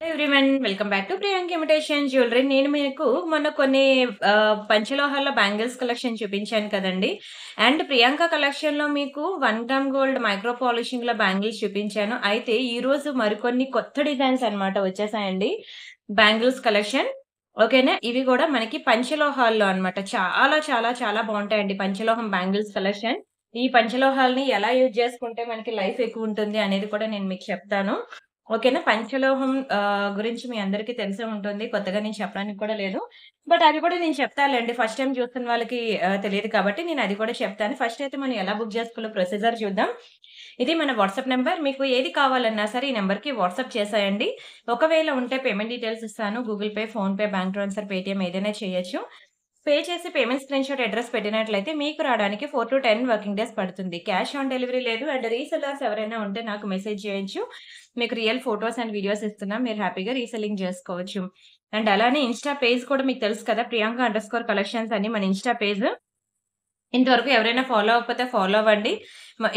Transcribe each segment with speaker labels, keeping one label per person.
Speaker 1: Everyone welcome back to Priyanka imitation jewellery. నేను మీకు మొన్న కొన్ని పంచలోహాల బ్యాంగిల్స్ కలెక్షన్ చూపించాను కదండీ! అండ్ ప్రియాంక కలెక్షన్‌లో మీకు 1 గ్రామ్ గోల్డ్ మైక్రో పాలిషింగ్‌ల బ్యాంగిల్స్ చూపించాను. అయితే ఈరోజు మరికొన్ని కొత్త డిజైన్స్ అన్నమాట వచ్చేసాయండి. Bangles collection. ఓకేనా? ఇవి గూడా మనకి పంచలోహాల్లో అన్నమాట. చాలా చాలా చాలా బావుంటాయండి పంచలోహం బ్యాంగిల్స్ కలెక్షన్. ఈ పంచలోహాల్ని ఎలా యూజ్ చేసుకుంటే మనకి లైఫ్ ఎక్కువుంటుంది అనేది కూడా నేను మీకు చెప్తాను. ఓకేనా. పంచలోహం గురించి మీ అందరికీ తెలిసే ఉంటుంది. కొత్తగా నేను చెప్పడానికి కూడా లేదు. బట్ అది కూడా నేను చెప్తాలెండి. ఫస్ట్ టైమ్ చూస్తున్న వాళ్ళకి తెలీదు కాబట్టి నేను అది కూడా చెప్తాను. ఫస్ట్ అయితే మనం ఎలా బుక్ చేసుకోవాలో ప్రొసీజర్ చూద్దాం. ఇది మన వాట్సాప్ నంబర్. మీకు ఏది కావాలన్నా సరే ఈ నంబర్‌కి వాట్సాప్ చేసేయండి. ఒకవేళ ఉంటే పేమెంట్ డీటెయిల్స్ ఇస్తాను. Google pay, PhonePe, bank transfer, Paytm ఏదైనా చేయొచ్చు. పే చేసి పేమెంట్ స్క్రీన్‌షాట్ అడ్రెస్ పెట్టినట్లయితే మీకు రావడానికి 4-10 వర్కింగ్ డేస్ పడుతుంది. క్యాష్ ఆన్ డెలివరీ లేదు. అండ్ రీసెల్లర్స్ ఎవరైనా ఉంటే నాకు మెసేజ్ చేయొచ్చు. మీకు రియల్ ఫోటోస్ అండ్ వీడియోస్ ఇస్తున్నాం. మీరు హ్యాపీగా రీసెల్లింగ్ చేసుకోవచ్చు. అండ్ అలానే ఇన్‌స్టా పేజ్ కూడా మీకు తెలుసు కదా! ప్రియాంక_కలెక్షన్స్ అని మన ఇన్‌స్టా పేజ్. ఇంతవరకు ఎవరైనా ఫాలో అవ్వకపోతే ఫాలో అవ్వండి.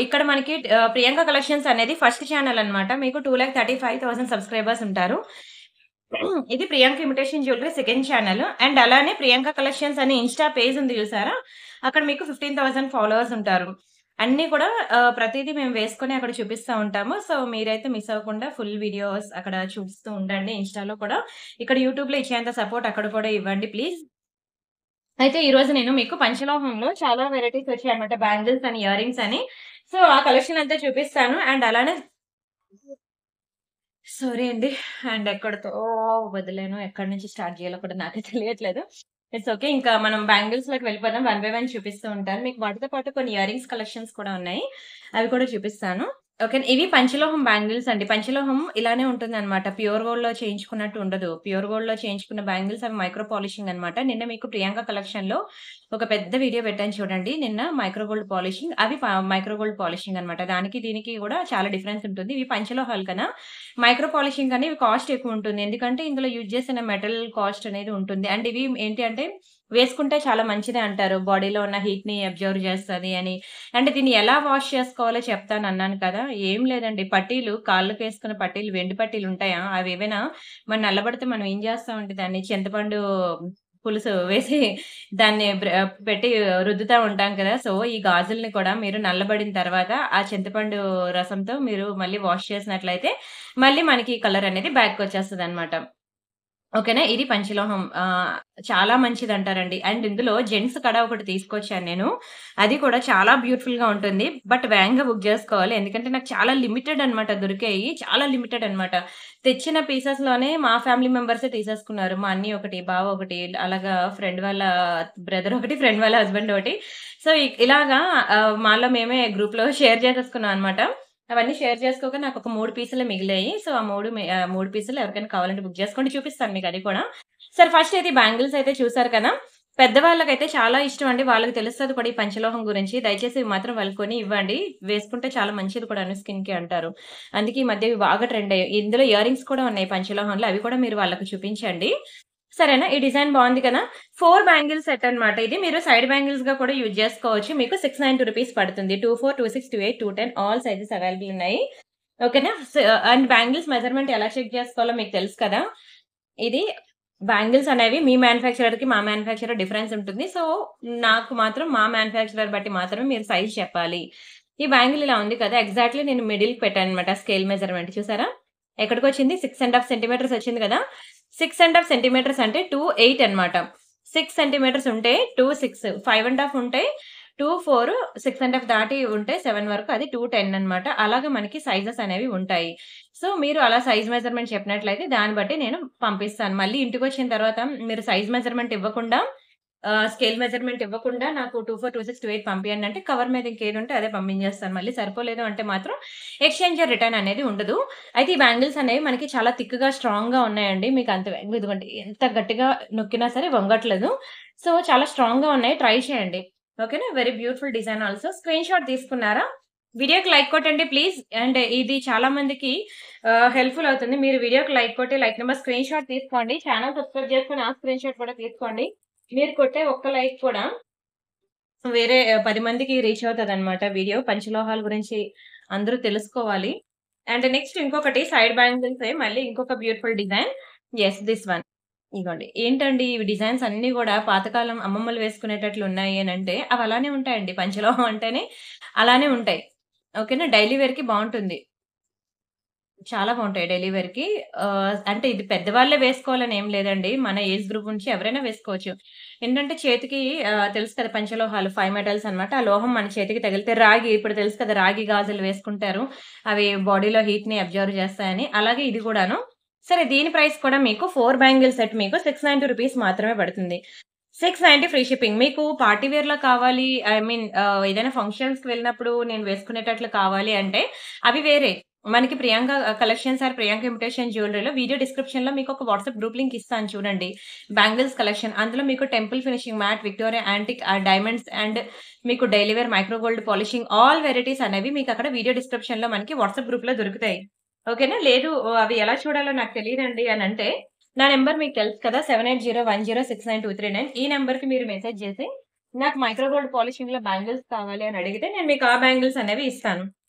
Speaker 1: ఇక్కడ మనకి ప్రియాంక కలెక్షన్స్ అనేది ఫస్ట్ ఛానల్ అన్నమాట. మీకు 2,35,000 సబ్‌స్క్రైబర్స్ ఉంటారు. ఇది Priyanka imitation jewellery second channel. And అలానే ప్రియాంక కలెక్షన్స్ అని ఇన్‌స్టా పేజ్ ఉంది చూసారా? అక్కడ మీకు 15,000 ఫాలోవర్స్ ఉంటారు. అన్నీ కూడా ప్రతీదీ మేము వేసుకొని అక్కడ చూపిస్తా ఉంటాము. సో, మీరైతే మిస్ అవ్వకుండా ఫుల్ వీడియోస్ అక్కడ చూస్తూ ఉండండి ఇన్‌స్టాలో కూడా. ఇక్కడ యూట్యూబ్‌లో ఇచ్చేంత సపోర్ట్ అక్కడ కూడా ఇవ్వండి ప్లీజ్. అయితే ఈరోజు నేను మీకు పంచలోహంలో చాలా వెరైటీస్ వచ్చాయన్నమాట. బ్యాంగిల్స్ అని, ఇయర్ రింగ్స్ అని. సో, ఆ కలెక్షన్ అంతా చూపిస్తాను. అండ్ అలానే సారీ అండి. అండ్ ఎక్కడితో వదిలాను. ఎక్కడి నుంచి స్టార్ట్ చేయాలో కూడా నాకే తెలియట్లేదు. It's okay. ఇంకా మనం బ్యాంగిల్స్‌లోకి వెళ్ళిపోదాం. వన్ బై వన్ చూపిస్తూ ఉంటాను. మీకు వాటితో పాటు కొన్ని ఇయర్ రింగ్స్ కలెక్షన్స్ కూడా ఉన్నాయి. అవి కూడా చూపిస్తాను. ఓకే. ఇవి పంచలోహం బ్యాంగిల్స్ అండి. పంచలోహం ఇలానే ఉంటుందన్నమాట. ప్యూర్ గోల్డ్‌లో చేయించుకున్నట్టు ఉండదు. ప్యూర్ గోల్డ్‌లో చేయించుకున్న బ్యాంగిల్స్ అవి మైక్రో పాలిషింగ్ అన్నమాట. నిన్న మీకు ప్రియాంక కలెక్షన్‌లో ఒక పెద్ద వీడియో పెట్టాను చూడండి. నిన్న మైక్రో గోల్డ్ పాలిషింగ్. అవి మైక్రో గోల్డ్ పాలిషింగ్ అన్నమాట. దానికి దీనికి కూడా చాలా డిఫరెన్స్ ఉంటుంది. ఇవి పంచలోహాలు కదా! మైక్రో పాలిషింగ్ అని ఇవి కాస్ట్ ఎక్కువుంటుంది. ఎందుకంటే ఇందులో యూజ్ చేసిన మెటల్ కాస్ట్ అనేది ఉంటుంది. అండ్ ఇవి ఏంటి అంటే వేసుకుంటే చాలా మంచిదే అంటారు. బాడీలో ఉన్న హీట్‌ని అబ్జర్వ్ చేస్తది అని. అంటే దీన్ని ఎలా వాష్ చేసుకోవాలో చెప్తానన్నాను కదా! ఏం లేదండి. పట్టీలు కాళ్ళకేసుకున్న పట్టీలు వెండి పట్టీలుంటాయా? అవేవైనా మరి నల్లబడితే మనం ఏం చేస్తామంటే దాన్ని చింతపండు పులుసు వేసి దాన్ని పెట్టి రుద్దుతా ఉంటాం కదా! సో, ఈ గాజుల్ని కూడా మీరు నల్లబడిన తర్వాత ఆ చింతపండు రసంతో మీరు మళ్ళీ వాష్ చేసినట్లయితే మళ్ళీ మనకి కలర్ అనేది బ్యాక్‌కొచ్చేస్తదనమాట. ఓకేనా. ఇది పంచలోహం. చాలా మంచిదంటారండి. అండ్ ఇందులో జెంట్స్ కడ ఒకటి తీసుకొచ్చాను నేను. అది కూడా చాలా బ్యూటిఫుల్‌గా ఉంటుంది. బట్ వేగంగా బుక్ జేసుకోవాలి. ఎందుకంటే నాకు చాలా లిమిటెడ్ అన్నమాట దొరికాయి. చాలా లిమిటెడ్ అన్నమాట. తెచ్చిన పీసెస్‌లోనే మా ఫ్యామిలీ మెంబర్సే తీసేసుకున్నారు. మా అన్నయ్య ఒకటి, బావ ఒకటి, అలాగా ఫ్రెండ్ వాళ్ళ బ్రదర్ ఒకటి, ఫ్రెండ్ వాళ్ళ హస్బెండ్ ఒకటి. సో, ఇలాగా మాలో మేమే గ్రూప్‌లో షేర్ చేసేసుకున్నాం అన్నమాట. అవన్నీ షేర్ చేసుకోగా నాకొక 3 పీసులే మిగిలాయి. సో, ఆ 3 పీసులు ఎవరికైనా కావాలంటే బుక్ చేసుకోండి. చూపిస్తాను మీకది కూడా. సరే ఫస్ట్ అయితే ఈ బ్యాంగిల్స్ అయితే చూసారు కదా! పెద్దవాళ్ళకైతే చాలా ఇష్టం అండి. వాళ్ళకి తెలుస్తది కూడా ఈ పంచలోహం గురించి. దయచేసి ఇవి మాత్రం వాళ్ళకి కొని ఇవ్వండి. వేసుకుంటే చాలా మంచిది కూడాను స్కిన్‌కి అంటారు. అందుకే ఈ మధ్య ఇవి బాగా ట్రెండ్ అయ్యాయి. ఇందులో ఇయర్ రింగ్స్ కూడా ఉన్నాయి పంచలోహంలో. అవి కూడా మీరు వాళ్ళకి చూపించండి. సరేనా? ఈ డిజైన్ బావుంది కదా! 4 బ్యాంగిల్ సెట్ అన్నమాట ఇది. మీరు సైడ్ బ్యాంగిల్స్‌గా కూడా యూజ్ చేసుకోవచ్చు. మీకు 692 రూపీస్ పడుతుంది. 24, 26, 28, 210 ఆల్ సైజెస్ అవైలబుల్ ఉన్నాయి. ఓకేనా? అండ్ బ్యాంగిల్స్ మెజర్‌మెంట్ ఎలా చెక్ చేసుకోవాలో మీకు తెలుసు కదా! ఇది బ్యాంగిల్స్ అనేవి మీ మ్యానుఫ్యాక్చరర్‌కి, మా మ్యానుఫ్యాక్చరర్ డిఫరెన్స్ ఉంటుంది. సో, నాకు మాత్రం మా మ్యానుఫ్యాక్చరర్ బట్టి మాత్రమే మీరు సైజ్ చెప్పాలి. ఈ బ్యాంగిల్ ఇలా ఉంది కదా! ఎగ్జాక్ట్‌లీ నేను మిడిల్‌కి పెట్టానన్నమాట స్కేల్ మెజర్‌మెంట్ చూసారా? ఎక్కడికొచ్చింది 6 ½ సెంటీమీటర్స్ వచ్చింది కదా! 6 ½ సెంటీమీటర్స్ అంటే 2, 8 అన్నమాట. 6 సెంటీమీటర్స్ ఉంటే 2, 6, 5 ½ ఉంటే 2, 4, 6 ½ దాటి ఉంటే 7 వరకు అది 2, 10 అన్నమాట. అలాగా మనకి సైజెస్ అనేవి ఉంటాయి. సో, మీరు అలా సైజ్ మెజర్‌మెంట్ చెప్పినట్లయితే దాన్ని బట్టి నేను పంపిస్తాను. మళ్ళీ ఇంటికొచ్చిన తర్వాత మీరు సైజ్ మెజర్‌మెంట్ ఇవ్వకుండా స్కేల్ మెజర్‌మెంట్ ఇవ్వకుండా నాకు 24, 26, 28 పంపియండి అంటే కవర్ మీద ఇంకేదుంటే అదే పంపించేస్తాను. మళ్ళీ సరిపోలేదు అంటే మాత్రం ఎక్స్‌చేంజ్ ఆర్ రిటర్న్ అనేది ఉండదు. అయితే ఈ బ్యాంగిల్స్ అనేవి మనకి చాలా థిక్‌గా, స్ట్రాంగ్‌గా ఉన్నాయండి. మీకు అంత ఇదిగోండి ఎంత గట్టిగా నొక్కినా సరే వంగట్లేదు. సో, చాలా స్ట్రాంగ్‌గా ఉన్నాయి. ట్రై చేయండి. ఓకేనా. Very beautiful design also. Screenshot తీసుకున్నారా? వీడియోకి లైక్ కొట్టండి ప్లీజ్. అండ్ ఇది చాలా మందికి హెల్ప్‌ఫుల్ అవుతుంది. మీరు వీడియోకి లైక్ కొట్టి లైక్ నంబర్ స్క్రీన్‌షాట్ తీసుకోండి. ఛానెల్ సబ్స్క్రైబ్ చేసుకొని ఆ స్క్రీన్‌షాట్ కూడా తీసుకోండి. మీరు కొట్టే ఒక్క లైక్ కూడా వేరే 10 మందికి రీచ్ అవుతదనమాట వీడియో. పంచలోహాల గురించి అందరూ తెలుసుకోవాలి. అండ్ నెక్స్ట్ ఇంకొకటి సైడ్ బ్యాంగిల్సే మళ్ళీ ఇంకొక beautiful design. Yes this one. ఇగోండి. ఏంటండి ఇవి డిజైన్స్ అన్నీ గూడా పాతకాలం అమ్మమ్మలు వేసుకునేటట్లు ఉన్నాయి అనంటే అవి అలానే ఉంటాయండి. పంచలోహం అంటేనే అలానే ఉంటాయి. ఓకేనా. డైలీ వేర్‌కి బావుంటుంది. చాలా బావుంటాయి డైలీ వేర్‌కి. అంటే ఇది పెద్దవాళ్ళే వేసుకోవాలని ఏం లేదండి. మన ఏజ్ గ్రూప్ నుంచి ఎవరైనా వేసుకోవచ్చు. ఏంటంటే చేతికి తెలుసు కదా! పంచలోహాలు 5 మెటల్స్ అన్నమాట. ఆ లోహం మన చేతికి తగిలితే రాగి ఇప్పుడు తెలుసు కదా! రాగి గాజులు వేసుకుంటారు. అవి బాడీలో హీట్‌ని అబ్జర్వ్ చేస్తాయని. అలాగే ఇది గూడాను. సరే దీని ప్రైస్ కూడా మీకు 4 బ్యాంగిల్ సెట్ మీకు ₹690 మాత్రమే పడుతుంది. 690 ఫ్రీ షిప్పింగ్. మీకు పార్టీ వేర్‌లో కావాలి ఐ మీన్ ఏదైనా ఫంక్షన్స్‌కి వెళ్ళినప్పుడు నేను వేసుకునేటట్లు కావాలి అంటే అవి వేరే. మనకి Priyanka collections or Priyanka imitation జ్యువెల్లరీలో వీడియో డిస్క్రిప్షన్‌లో మీకొక వాట్సాప్ గ్రూప్ లింక్ ఇస్తాను చూడండి. Bangles collection. అందులో మీకు temple finishing matte, Victoria antique diamonds and మీకు daily wear micro gold polishing all varieties అనేవి మీకక్కడ వీడియో డిస్క్రిప్షన్‌లో మనకి వాట్సాప్ గ్రూప్‌లో దొరుకుతాయి. ఓకేనా. లేదు అవి ఎలా చూడాలో నాకు తెలీదండి అనంటే నా నంబర్ మీకు తెలుసు కదా! 7801069239 ఈ నంబర్‌కి మీరు మెసేజ్ చేసి నాకు మైక్రో గోల్డ్ పాలిషింగ్‌లో బ్యాంగిల్స్ కావాలి అని అడిగితే నేను మీకు ఆ బ్యాంగిల్స్ అనేవి ఇస్తాను.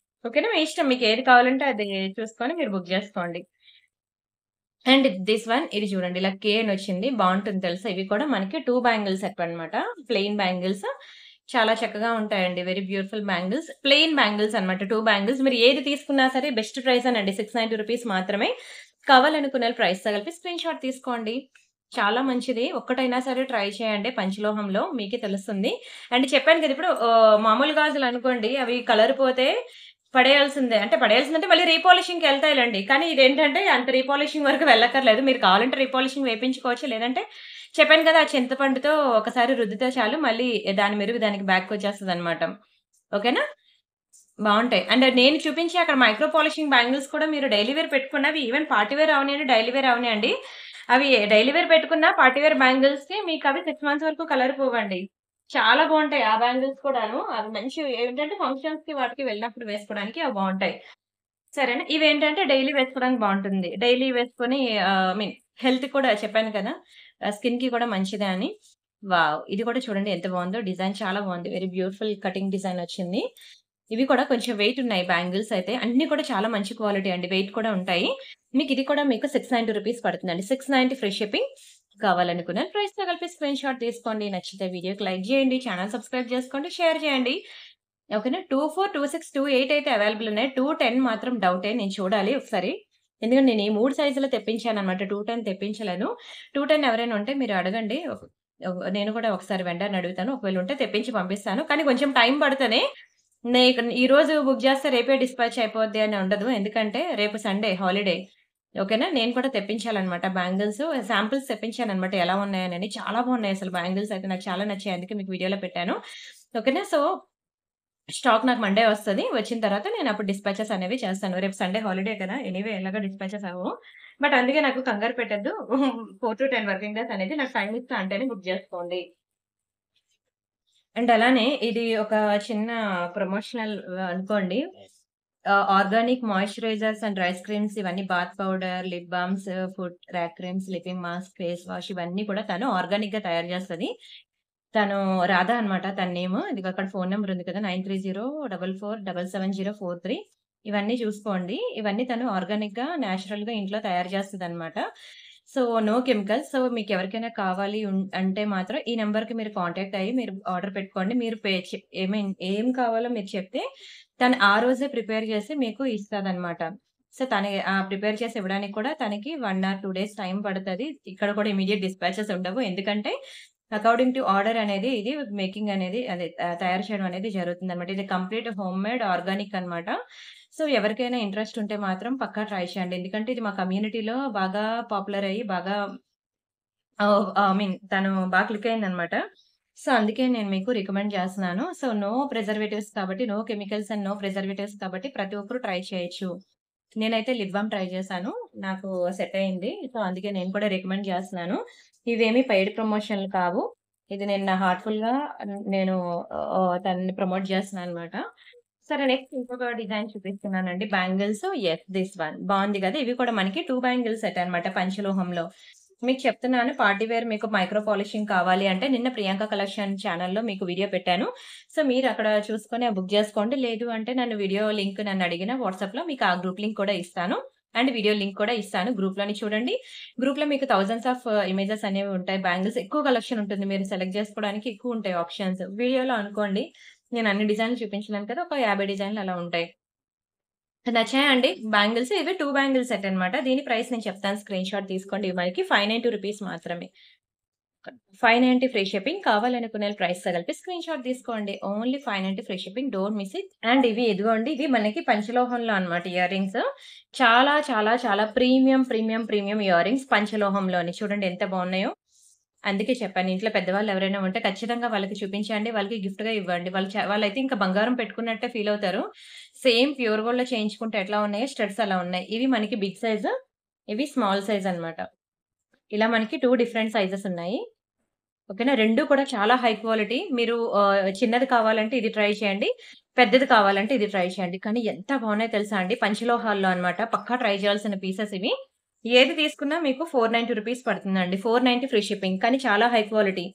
Speaker 1: ఓకేనా. మీ ఇష్టం. మీకేది కావాలంటే అది చూసుకొని మీరు బుక్ జేసుకోండి. అండ్ దిస్ వన్ ఇది చూడండి. ఇలా కే అనొచ్చింది. బావుంటుంది తెలుసా? ఇవి కూడా మనకి 2 బ్యాంగిల్స్ సెట్ అన్నమాట. Plain bangles. చాలా చక్కగా ఉంటాయండి. Very beautiful bangles. Plain bangles అన్నమాట. 2 బ్యాంగిల్స్. మీరు ఏది తీసుకున్నా సరే బెస్ట్ ప్రైస్ అనండి. ₹690 మాత్రమే. కావాలనుకున్నోళ్ళు ప్రైస్‌తో కలిపి స్క్రీన్ షాట్ తీసుకోండి. చాలా మంచిది. ఒక్కటైనా సరే ట్రై చేయండి పంచలోహంలో మీకే తెలుస్తుంది. అండ్ చెప్పాను కదా! ఇప్పుడు మామూలు గాజులనుకోండి అవి కలర్ పోతే పడేయాల్సిందే. అంటే పడేయాల్సిందంటే మళ్ళీ రీపాలిషింగ్‌కెళ్తాయిలెండి. కానీ ఇదేంటంటే అంత రీపాలిషింగ్ వరకు వెళ్ళక్కర్లేదు. మీరు కావాలంటే రీపాలిషింగ్ వేపించుకోవచ్చు. లేదంటే చెప్పాను కదా! ఆ చింతపండుతో ఒకసారి రుద్దితే చాలు మళ్ళీ దాని మెరుగు దానికి బ్యాక్‌కొచ్చేస్తదనమాట. ఓకేనా? బావుంటాయి. అండ్ నేను చూపించే అక్కడ మైక్రో పాలిషింగ్ బ్యాంగిల్స్ కూడా మీరు డైలీ వేర్ పెట్టుకున్నవి ఈవెన్ పార్టీ వేర్ అవనియండి, డైలీ వేర్ అవనియండి. అవి డైలీ వేర్ పెట్టుకున్న పార్టీ వేర్ బ్యాంగిల్స్‌కి మీకవి 6 మంత్స్ వరకు కలర్ పోవండి. చాలా బావుంటాయి ఆ బ్యాంగిల్స్ కూడాను. అవి మంచి ఏంటంటే ఫంక్షన్స్‌కి వాటికి వెళ్ళినప్పుడు వేసుకోవడానికి అవి బావుంటాయి. సరేనా? ఇవేంటంటే డైలీ వేసుకోవడానికి బావుంటుంది. డైలీ వేసుకొని ఐ మీన్ హెల్త్‌కి కూడా చెప్పాను కదా! స్కిన్‌కి కూడా మంచిదే అని. వావ్! ఇది కూడా చూడండి ఎంత బావుందో. డిజైన్ చాలా బావుంది. వెరీ బ్యూటిఫుల్ కటింగ్ డిజైన్ వచ్చింది. ఇవి కూడా కొంచెం వెయిట్ ఉన్నాయి బ్యాంగిల్స్ అయితే. అన్నీ కూడా చాలా మంచి క్వాలిటీ అండి. వెయిట్ కూడా ఉంటాయి. ఇది కూడా మీకు ₹690 పడుతుందండి. 690 ఫ్రీ షిప్పింగ్. కావాలనుకున్న ప్రైస్‌తో కలిపి స్క్రీన్ షాట్ తీసుకోండి. నచ్చితే వీడియోకి లైక్ చేయండి. ఛానెల్ సబ్స్క్రైబ్ చేసుకోండి. షేర్ చేయండి. ఓకేనా. 24, 26, 28 అయితే అవైలబుల్ ఉన్నాయి. 210 మాత్రం డౌటే. నేను చూడాలి ఒకసారి. ఎందుకంటే నేను ఈ 3 సైజులో తెప్పించానన్నమాట. 210 తెప్పించలేను. 210 ఎవరైనా ఉంటే మీరు అడగండి. నేను కూడా ఒకసారి వెండర్‌ని అడుగుతాను. ఒకవేళ ఉంటే తెప్పించి పంపిస్తాను. కానీ కొంచెం టైం పడతది. ఈరోజు బుక్ చేస్తే రేపే డిస్పాచ్ అయిపోద్ది అని ఉండదు. ఎందుకంటే రేపు సండే హాలిడే. ఓకేనా. నేను కూడా తెప్పించాలన్నమాట బ్యాంగిల్స్. శాంపిల్స్ తెప్పించానన్నమాట ఎలా ఉన్నాయనని. చాలా బాగున్నాయి అసలు బ్యాంగిల్స్ అయితే నాకు చాలా నచ్చాయి. అందుకే మీకు వీడియోలో పెట్టాను. ఓకేనా. సో స్టాక్ నాకు మండే వస్తది. వచ్చిన తర్వాత నేనప్పుడు డిస్పాచెస్ అనేవి చేస్తాను. రేపు సండే హాలిడే కదా! ఎనీవే ఎలాగో డిస్పాచెస్ అవ్వవు. బట్ అందుకే నాకు కంగారు పెట్టొద్దు. 4-10 వర్కింగ్ డేస్ అనేది నాకు టైమ్ ఇస్తా అంటేనే బుక్ జేసుకోండి. అండ్ అలానే ఇది ఒక చిన్న ప్రమోషనల్ అనుకోండి. Organic moisturisers and rice creams ఇవన్నీ bath powder, lip balms, foot crack creams, sleeping mask, face wash ఇవన్నీ కూడా తను ఆర్గానిక్‌గా తయారు జేస్తది. తను రాధ అన్నమాట తన నేము. ఇదిగో అక్కడ ఫోను నంబర్ ఉంది కదా! 9304477043 ఇవన్నీ చూసుకోండి. ఇవన్నీ తను ఆర్గానిక్‌గా, నేచురల్‌గా ఇంట్లో తయారు చేస్తదన్నమాట. So, no chemicals. సో, మీకెవరికైనా కావాలి అంటే మాత్రం ఈ నంబర్‌కి మీరు కాంటాక్ట్ అయ్యి మీరు ఆర్డర్ పెట్టుకోండి. మీరు పే చె ఐ మీన్ ఏం కావాలో మీరు చెప్తే తను ఆ రోజే ప్రిపేర్ చేసి మీకు ఇస్తదన్నమాట. సో, తనే ప్రిపేర్ చేసి ఇవ్వడానికి కూడా తనకి 1 ఆర్ 2 డేస్ టైం పడతది. ఇక్కడ కూడా ఇమ్మీడియేట్ డిస్పాచెస్ ఉండవు. ఎందుకంటే అకార్డింగ్ టు ఆర్డర్ అనేది ఇది మేకింగ్ అనేది అదే తయారు చేయడం అనేది జరుగుతుందన్నమాట. ఇది కంప్లీట్ హోమ్‌మేడ్ ఆర్గానిక్ అన్నమాట. సో, ఎవరికైనా ఇంట్రెస్ట్ ఉంటే మాత్రం పక్కా ట్రై చేయండి. ఎందుకంటే ఇది మా కమ్యూనిటీలో బాగా పాపులర్ అయ్యి బాగా ఐ మీన్ తను బాగా క్లిక్ అయిందన్నమాట. సో, అందుకే నేను మీకు రికమెండ్ చేస్తున్నాను. సో, నో ప్రిజర్వేటివ్స్ కాబట్టి, no chemicals and no preservatives కాబట్టి ప్రతి ఒక్కరు ట్రై చేయొచ్చు. నేనైతే లిప్ బామ్ ట్రై చేశాను. నాకు సెట్ అయింది. సో, అందుకే నేను కూడా రికమెండ్ చేస్తున్నాను. ఇవేమి పెయిడ్ ప్రమోషన్‌లు కావు. ఇది నేను నా హార్ట్‌ఫుల్‌గా నేను తనని ప్రమోట్ చేస్తున్నానన్నమాట. సరే నెక్స్ట్ ఇంకొక డిజైన్ చూపిస్తున్నానండి. బ్యాంగిల్స్ యెస్ దిస్ వన్ బావుంది గదా! ఇవి కూడా మనకి 2 బ్యాంగిల్స్ సెట్ అన్నమాట పంచలోహంలో. మీకు చెప్తున్నాను పార్టీ వేర్ మీకు మైక్రో పాలిషింగ్ కావాలి అంటే నిన్న ప్రియాంక కలెక్షన్ ఛానెల్‌లో మీకు వీడియో పెట్టాను. సో, మీరక్కడ చూసుకొని బుక్ జేసుకోండి. లేదు అంటే నన్ను వీడియో లింక్ నన్నడిగిన వాట్సాప్‌లో మీకు ఆ గ్రూప్ లింక్ కూడా ఇస్తాను. అండ్ వీడియో లింక్ కూడా ఇస్తాను. గ్రూప్‌లోని చూడండి. గ్రూప్‌లో మీకు థౌసండ్స్ ఆఫ్ ఇమేజెస్ అనేవి ఉంటాయి. బ్యాంగిల్స్ ఎక్కువ కలెక్షన్ ఉంటుంది. మీరు సెలెక్ట్ జేసుకోవడానికి ఎక్కువుంటాయి ఆప్షన్స్. వీడియోలో అనుకోండి నేను అన్ని డిజైన్‌లు చూపించలేను కదా! ఒక 50 డిజైన్‌లు అలా ఉంటాయి. నచ్చాయా అండి బ్యాంగిల్స్? ఇవి 2 బ్యాంగిల్ సెట్ అన్నమాట. దీని ప్రైస్ నేను చెప్తాను స్క్రీన్ షాట్ తీసుకోండి. ఇవి మనకి రూ. 590 మాత్రమే. 590 ఫ్రీ షిప్పింగ్. కావాలనుకునే ప్రైస్‌తో కలిపి స్క్రీన్ షాట్ తీసుకోండి. Only 590 free shipping. Don't miss it. And ఇవి ఇదిగోండి ఇవి మనకి పంచలోహంలో అన్నమాట ఇయర్ రింగ్స్. చాలా చాలా చాలా premium, premium, premium earrings పంచలోహంలోని. చూడండి ఎంత బాగున్నాయో. అందుకే చెప్పాను. ఇంట్లో పెద్దవాళ్ళు ఎవరైనా ఉంటే ఖచ్చితంగా వాళ్ళకి చూపించండి. వాళ్ళకి గిఫ్ట్‌గా ఇవ్వండి. వాళ్ళైతే ఇంకా బంగారం పెట్టుకున్నట్టే ఫీల్ అవుతారు. సేమ్ ప్యూర్ గోల్డ్‌లో చేయించుకుంటే ఎట్లా ఉన్నాయో స్టడ్స్ అలా ఉన్నాయి. ఇవి మనకి బిగ్ సైజ్. ఇవి స్మాల్ సైజ్ అన్నమాట. ఇలా మనకి 2 డిఫరెంట్ సైజెస్ ఉన్నాయి. ఓకేనా. 2 కూడా చాలా హై క్వాలిటీ. మీరు చిన్నది కావాలంటే ఇది ట్రై చేయండి. పెద్దది కావాలంటే ఇది ట్రై చేయండి. కానీ ఎంత బాగున్నాయో తెలుసా అండి? పంచలోహాల్లో అన్నమాట. పక్కా ట్రై చేయాల్సిన పీసెస్ ఇవి. ఏది తీసుకున్నా మీకు రూ. 490 పడుతుందండి. 490 ఫ్రీ షిప్పింగ్. కానీ చాలా హై క్వాలిటీ.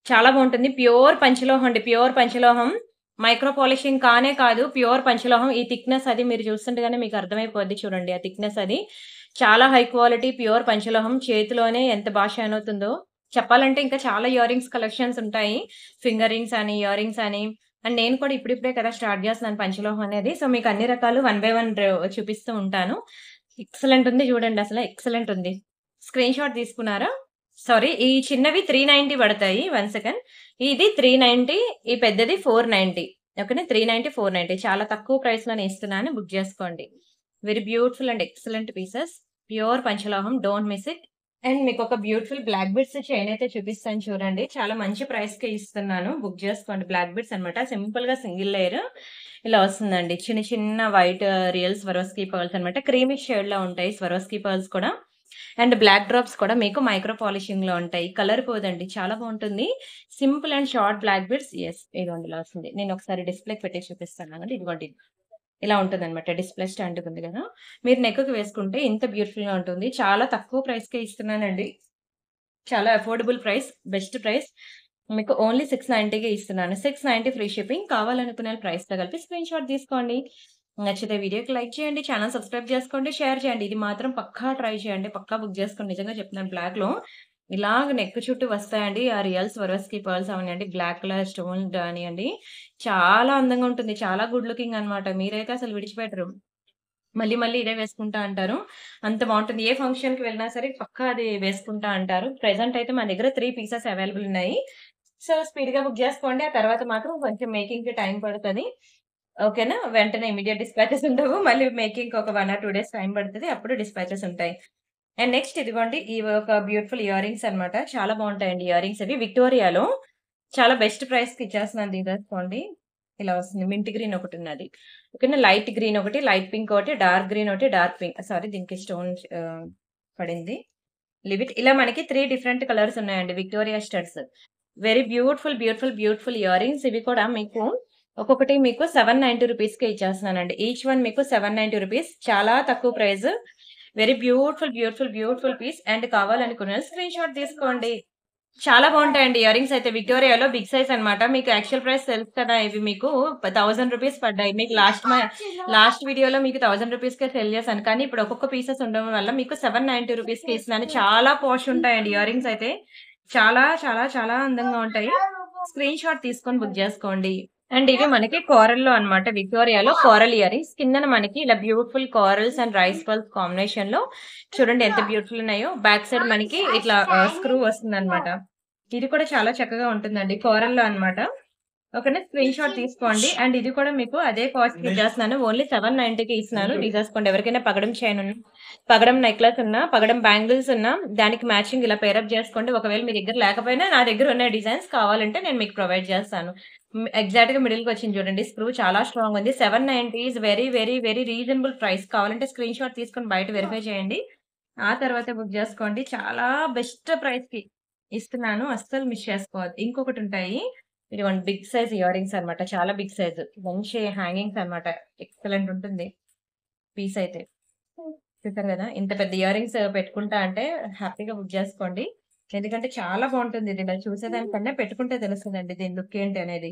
Speaker 1: చాలా బావుంటుంది. ప్యూర్ పంచలోహం అండి. ప్యూర్ పంచలోహం. మైక్రో పాలిషింగ్ కానే కాదు. ప్యూర్ పంచలోహం. ఈ థిక్‌నెస్ అది మీరు చూస్తుంటేగానే మీకు అర్థమైపోద్ది చూడండి. ఆ థిక్‌నెస్ అది. చాలా హై క్వాలిటీ ప్యూర్ పంచలోహం. చేతిలోనే ఎంత బా షైన్ అవుతుందో. చెప్పాలంటే ఇంకా చాలా ఇయర్ రింగ్స్ కలెక్షన్స్ ఉంటాయి. ఫింగర్ రింగ్స్ అని, ఇయర్ రింగ్స్ అని. అండ్ నేను కూడా ఇప్పుడిప్పుడే కదా స్టార్ట్ చేస్తున్నాను పంచలోహం అనేది. సో, మీకు అన్ని రకాలు వన్ బై వన్ చూపిస్తూ ఉంటాను. ఎక్సలెంట్ ఉంది చూడండి అసల ఎక్సలెంట్ ఉంది. స్క్రీన్ షాట్ తీసుకున్నారా? సారీ ఈ చిన్నవి 390 పడతాయి. 1 సెకండ్. ఇది 390 ఈ పెద్దది 490 ఓకేనా. 390, 490 చాలా తక్కువ ప్రైస్‌లోనే ఇస్తున్నాను. బుక్ చేసుకోండి. Very beautiful and excellent pieces. Pure పంచలోహం. Don't miss it. అండ్ మీకొక బ్యూటిఫుల్ బ్లాక్ బీడ్స్ చైన్ అయితే చూపిస్తాను చూడండి. చాలా మంచి ప్రైస్‌కే ఇస్తున్నాను. బుక్ చేసుకోండి. బ్లాక్ బీడ్స్ అన్నమాట. సింపుల్‌గా సింగిల్ లేయర్ ఇలా వస్తుందండి. చిన్న చిన్న వైట్ రియల్ స్వరోస్కీ పర్ల్స్ అన్నమాట. క్రీమిష్ షేడ్‌లో ఉంటాయి స్వరోస్కీ పర్ల్స్ కూడా. అండ్ బ్లాక్ డ్రాప్స్ కూడా మీకు మైక్రో పాలిషింగ్‌లో ఉంటాయి. కలర్ పోదండి. చాలా బావుంటుంది. Simple and short black beads. Yes. ఇదిగోండి ఇలా వస్తుంది. నేను ఒకసారి డిస్‌ప్లేకి పెట్టి చూపిస్తాను ఆగండి. ఇదిగోండి. ఇలా ఉంటుందన్నమాట. డిస్‌ప్లే స్టాండ్‌కి ఉంది గదా! మీరు నెక్‌కి వేసుకుంటే ఇంత బ్యూటిఫుల్‌గా ఉంటుంది. చాలా తక్కువ ప్రైస్‌కే ఇస్తున్నానండి. చాలా అఫోర్డబుల్ ప్రైస్. Best price. మీకు ఓన్లీ 690కే ఇస్తున్నాను. 690 ఫ్రీ షిప్పింగ్. కావాలనుకునే ప్రైస్‌తో కలిపి స్క్రీన్ షాట్ తీసుకోండి. నచ్చితే వీడియోకి లైక్ చేయండి. ఛానెల్ సబ్స్క్రైబ్ చేసుకోండి. షేర్ చేయండి. ఇది మాత్రం పక్కా ట్రై చేయండి. పక్కా బుక్ చేసుకోండి. నిజంగా చెప్తున్నాను బ్లాక్‌లో ఇలాగ నెక్ చుట్టూ వస్తాయండి. ఆ రియల్ స్వరోస్కీ పర్ల్స్ అవనియండి, బ్లాక్ కలర్ స్టోన్ గానియండి. చాలా అందంగా ఉంటుంది. చాలా గుడ్ లుకింగ్ అన్నమాట. మీరైతే అసలు విడిచిపెట్టరు. మళ్ళీ మళ్ళీ ఇదే వేసుకుంటా అంటారు. అంత బావుంటుంది. ఏ ఫంక్షన్‌కి వెళ్ళినా సరే పక్కా అది వేసుకుంటా అంటారు. ప్రెజెంట్ అయితే మన దగ్గర 3 పీసెస్ అవైలబుల్ ఉన్నాయి. సో, స్పీడ్‌గా బుక్ జేసుకోండి. ఆ తర్వాత మాత్రం కొంచెం మేకింగ్‌కి టైం పడతది. ఓకేనా. వెంటనే ఇమ్మీడియేట్ డిస్పాచెస్ ఉండవు. మళ్ళీ మేకింగ్‌కి ఒక 1 ఆర్ 2 డేస్ టైం పడతది. అప్పుడు డిస్పాచెస్ ఉంటాయి. అండ్ నెక్స్ట్ ఇదిగోండి ఇవి ఒక బ్యూటిఫుల్ ఇయర్ రింగ్స్ అన్నమాట. చాలా బావుంటాయండి ఇయర్ రింగ్స్ ఇవి. విక్టోరియాలో చాలా బెస్ట్ ప్రైస్‌కి ఇచ్చేస్తున్నాను తీసేసుకోండి. ఇలా వస్తుంది. మింట్ గ్రీన్ ఒకటున్నది. ఓకేనా. లైట్ గ్రీన్ ఒకటి, లైట్ పింక్ ఒకటి, డార్క్ గ్రీన్ ఒకటి, డార్క్ పింక్ సారీ దీనికి స్టోన్ పడింది. Leave it. ఇలా మనకి 3 డిఫరెంట్ కలర్స్ ఉన్నాయండి. Victoria studs. Very beautiful, beautiful, beautiful earrings ఇవి కూడా మీకు ఒక్కొక్కటి మీకు రూ. 790కే ఇచ్చేస్తున్నానండి. ఈచ్ వన్ మీకు రూ. 790 చాలా తక్కువ price. Very beautiful, beautiful, beautiful piece. And కావాలనుకున్న స్క్రీన్ షాట్ తీసుకోండి. చాలా బావుంటాయండి ఇయర్ రింగ్స్ అయితే విక్టోరియాలో బిగ్ సైజ్ అన్నమాట. మీకు యాక్చువల్ ప్రైస్ తెలుసు కదా! ఇవి మీకు రూ. 1000 పడ్డాయి. మీకు లాస్ట్ వీడియోలో మీకు రూ. 1000కే సేల్ చేశాను. కానీ ఇప్పుడు ఒక్కొక్క పీసెస్ ఉండడం వల్ల మీకు రూ. 790కే ఇస్తున్నాను. చాలా పాష్ ఉంటాయండి ఇయర్ రింగ్స్ అయితే. చాలా చాలా చాలా అందంగా ఉంటాయి. స్క్రీన్ షాట్ తీసుకొని బుక్ చేసుకోండి. అండ్ ఇవి మనకి కోరల్‌లో అన్నమాట. విక్టోరియాలో కోరల్ ఇయర్ రింగ్స్. కిందన మనకి ఇలా beautiful corals and rice pearls కాంబినేషన్‌లో చూడండి ఎంత బ్యూటిఫుల్ ఉన్నాయో. బ్యాక్ సైడ్ మనకి ఇట్లా స్క్రూ వస్తుందన్నమాట. ఇది కూడా చాలా చక్కగా ఉంటుందండి. కోరల్‌లో అన్నమాట. ఓకేనా. స్క్రీన్ షాట్ తీసుకోండి. అండ్ ఇది కూడా మీకు అదే కాస్ట్‌కి ఇచ్చేస్తున్నాను. ఓన్లీ 790కి ఇస్తున్నాను. తీసేసుకోండి. ఎవరికైనా పగడం చైన్ ఉన్నా, పగడం నెక్లెస్ ఉన్నా, పగడం బ్యాంగిల్స్ ఉన్నా దానికి మ్యాచింగ్ ఇలా పేరప్ చేసుకోండి. ఒకవేళ మీ దగ్గర లేకపోయినా నా దగ్గర ఉన్న డిజైన్స్ కావాలంటే నేను మీకు ప్రొవైడ్ చేస్తాను. ఎగ్జాక్ట్‌గా మిడిల్‌కొచ్చింది చూడండి. స్క్రూ చాలా స్ట్రాంగ్ ఉంది. 790 is very, very, very reasonable price. కావాలంటే స్క్రీన్ షాట్ తీసుకొని బయట వెరిఫై చేయండి. ఆ తర్వాత బుక్ చేసుకోండి. చాలా బెస్ట్ ప్రైస్‌కి ఇస్తున్నాను. అస్సలు మిస్ చేసుకోవద్దు. ఇంకొకటుంటాయి. ఇదిగోండి బిగ్ సైజ్ ఇయర్ రింగ్స్ అన్నమాట. చాలా బిగ్ సైజ్. మంచి హ్యాంగింగ్స్ అన్నమాట. ఎక్సలెంట్ ఉంటుంది పీస్ అయితే. చూసారు కదా! ఇంత పెద్ద ఇయర్ రింగ్స్ పెట్టుకుంటా అంటే హ్యాపీగా బుక్ చేసుకోండి. ఎందుకంటే చాలా బావుంటుంది. ఇది ఇలా చూసేదానికన్నా పెట్టుకుంటే తెలుస్తదండి దీని లుక్ ఏంటి అనేది.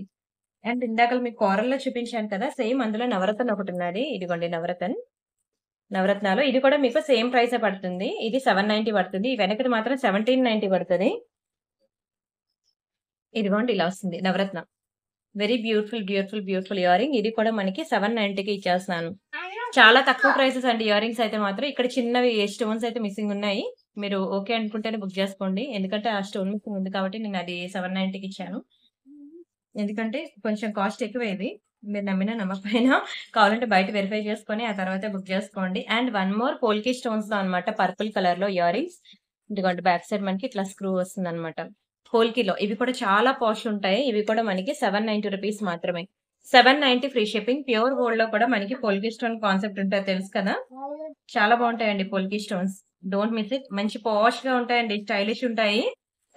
Speaker 1: అండ్ ఇందాకల మీకు కోరల్‌లో చూపించాను కదా! సేమ్ అందులో నవరత్న ఒకటున్నది. ఇదిగోండి నవరత్న్. నవరత్నాలు ఇది కూడా మీకు సేమ్ ప్రైసే పడుతుంది. ఇది 790 పడుతుంది. ఈ వెనకది మాత్రం 1790 పడతది. ఇదిగోండి ఇలా వస్తుంది నవరత్న. Very beautiful, beautiful, beautiful earring. ఇది కూడా మనకి 790కి ఇచ్చేస్తున్నాను. చాలా తక్కువ ప్రైసెస్ అండి ఇయర్ రింగ్స్ అయితే మాత్రం. ఇక్కడ చిన్నవి స్టోన్స్ అయితే మిస్సింగ్ ఉన్నాయి. మీరు ఓకే అనుకుంటేనే బుక్ చేసుకోండి. ఎందుకంటే ఆ స్టోన్ మిస్సింగ్ ఉంది కాబట్టి నేను అది 790కి ఇచ్చాను. ఎందుకంటే కొంచెం కాస్ట్ ఎక్కువే ఇది. మీరు నమ్మినా నమ్మకపోయినా కావాలంటే బయట వెరిఫై చేసుకొని ఆ తర్వాతే బుక్ చేసుకోండి. అండ్ వన్ మోర్ పోల్కి స్టోన్స్‌లో అన్నమాట పర్పుల్ కలర్‌లో ఇయర్ రింగ్స్. ఇదిగోండి బ్యాక్ సైడ్ మనకి ఇట్లా స్క్రూ వస్తుందన్నమాట. పోల్కిలో ఇవి కూడా చాలా పాష్ ఉంటాయి. ఇవి కూడా మనకి 790 రూపీస్ మాత్రమే. 790 ఫ్రీ షిప్పింగ్. ప్యూర్ గోల్డ్‌లో కూడా మనకి పోల్కి స్టోన్ కాన్సెప్ట్ ఉంటది తెలుసు కదా! చాలా బావుంటాయండి పోల్కి స్టోన్స్. Don't miss it. మంచి పాష్‌గా ఉంటాయండి. స్టైలిష్ ఉంటాయి.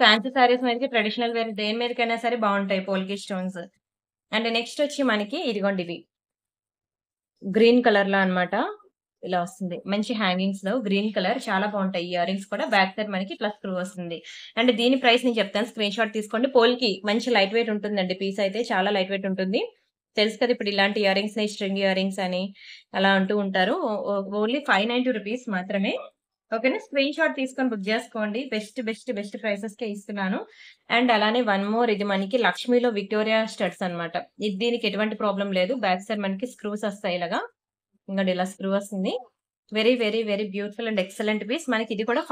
Speaker 1: ఫ్యాన్సీ సారీస్ మీదకి, ట్రెడిషనల్ వేర్ దేని మీదకైనా సరే బావుంటాయి పోల్కి స్టోన్స్. అండ్ నెక్స్ట్ వచ్చి మనకి ఇదిగోండి ఇవి. గ్రీన్ కలర్‌లో అన్నమాట. ఇలా వస్తుంది. మంచి హ్యాంగింగ్స్‌లో గ్రీన్ కలర్ చాలా బావుంటాయి. ఇయర్ రింగ్స్ కూడా బ్యాక్ సైడ్ మనకి ఇట్లా స్క్రూ వస్తుంది. అండ్ దీని ప్రైస్ నేను చెప్తాను. స్క్రీన్ షాట్ తీసుకోండి. పోల్‌కి మంచి లైట్ వెయిట్ ఉంటుందండి. పీస్ అయితే చాలా లైట్ వెయిట్ ఉంటుంది. తెలుసు కదా! ఇప్పుడు ఇలాంటి ఇయర్ రింగ్స్‌ని స్ట్రింగ్ ఇయర్ రింగ్స్ అని అలా అంటూ ఉంటారు. ఓన్లీ 590 రూపీస్ మాత్రమే. ఓకేనా? స్క్రీన్ షాట్ తీసుకొని బుక్ చేసుకోండి. బెస్ట్, బెస్ట్, బెస్ట్ ప్రైసెస్‌కే ఇస్తున్నాను. అండ్ అలానే వన్ మోర్ ఇది మనకి లక్ష్మీలో విక్టోరియా స్టడ్స్ అన్నమాట. దీనికి ఎటువంటి ప్రాబ్లమ్ లేదు. బ్యాక్ సైడ్ మనకి స్క్రూస్ వస్తాయి ఇలాగా. ఇంగోండి ఇలా స్క్రూ వస్తుంది. Very, very, very beautiful and excellent piece. మనకి ఇది కూడా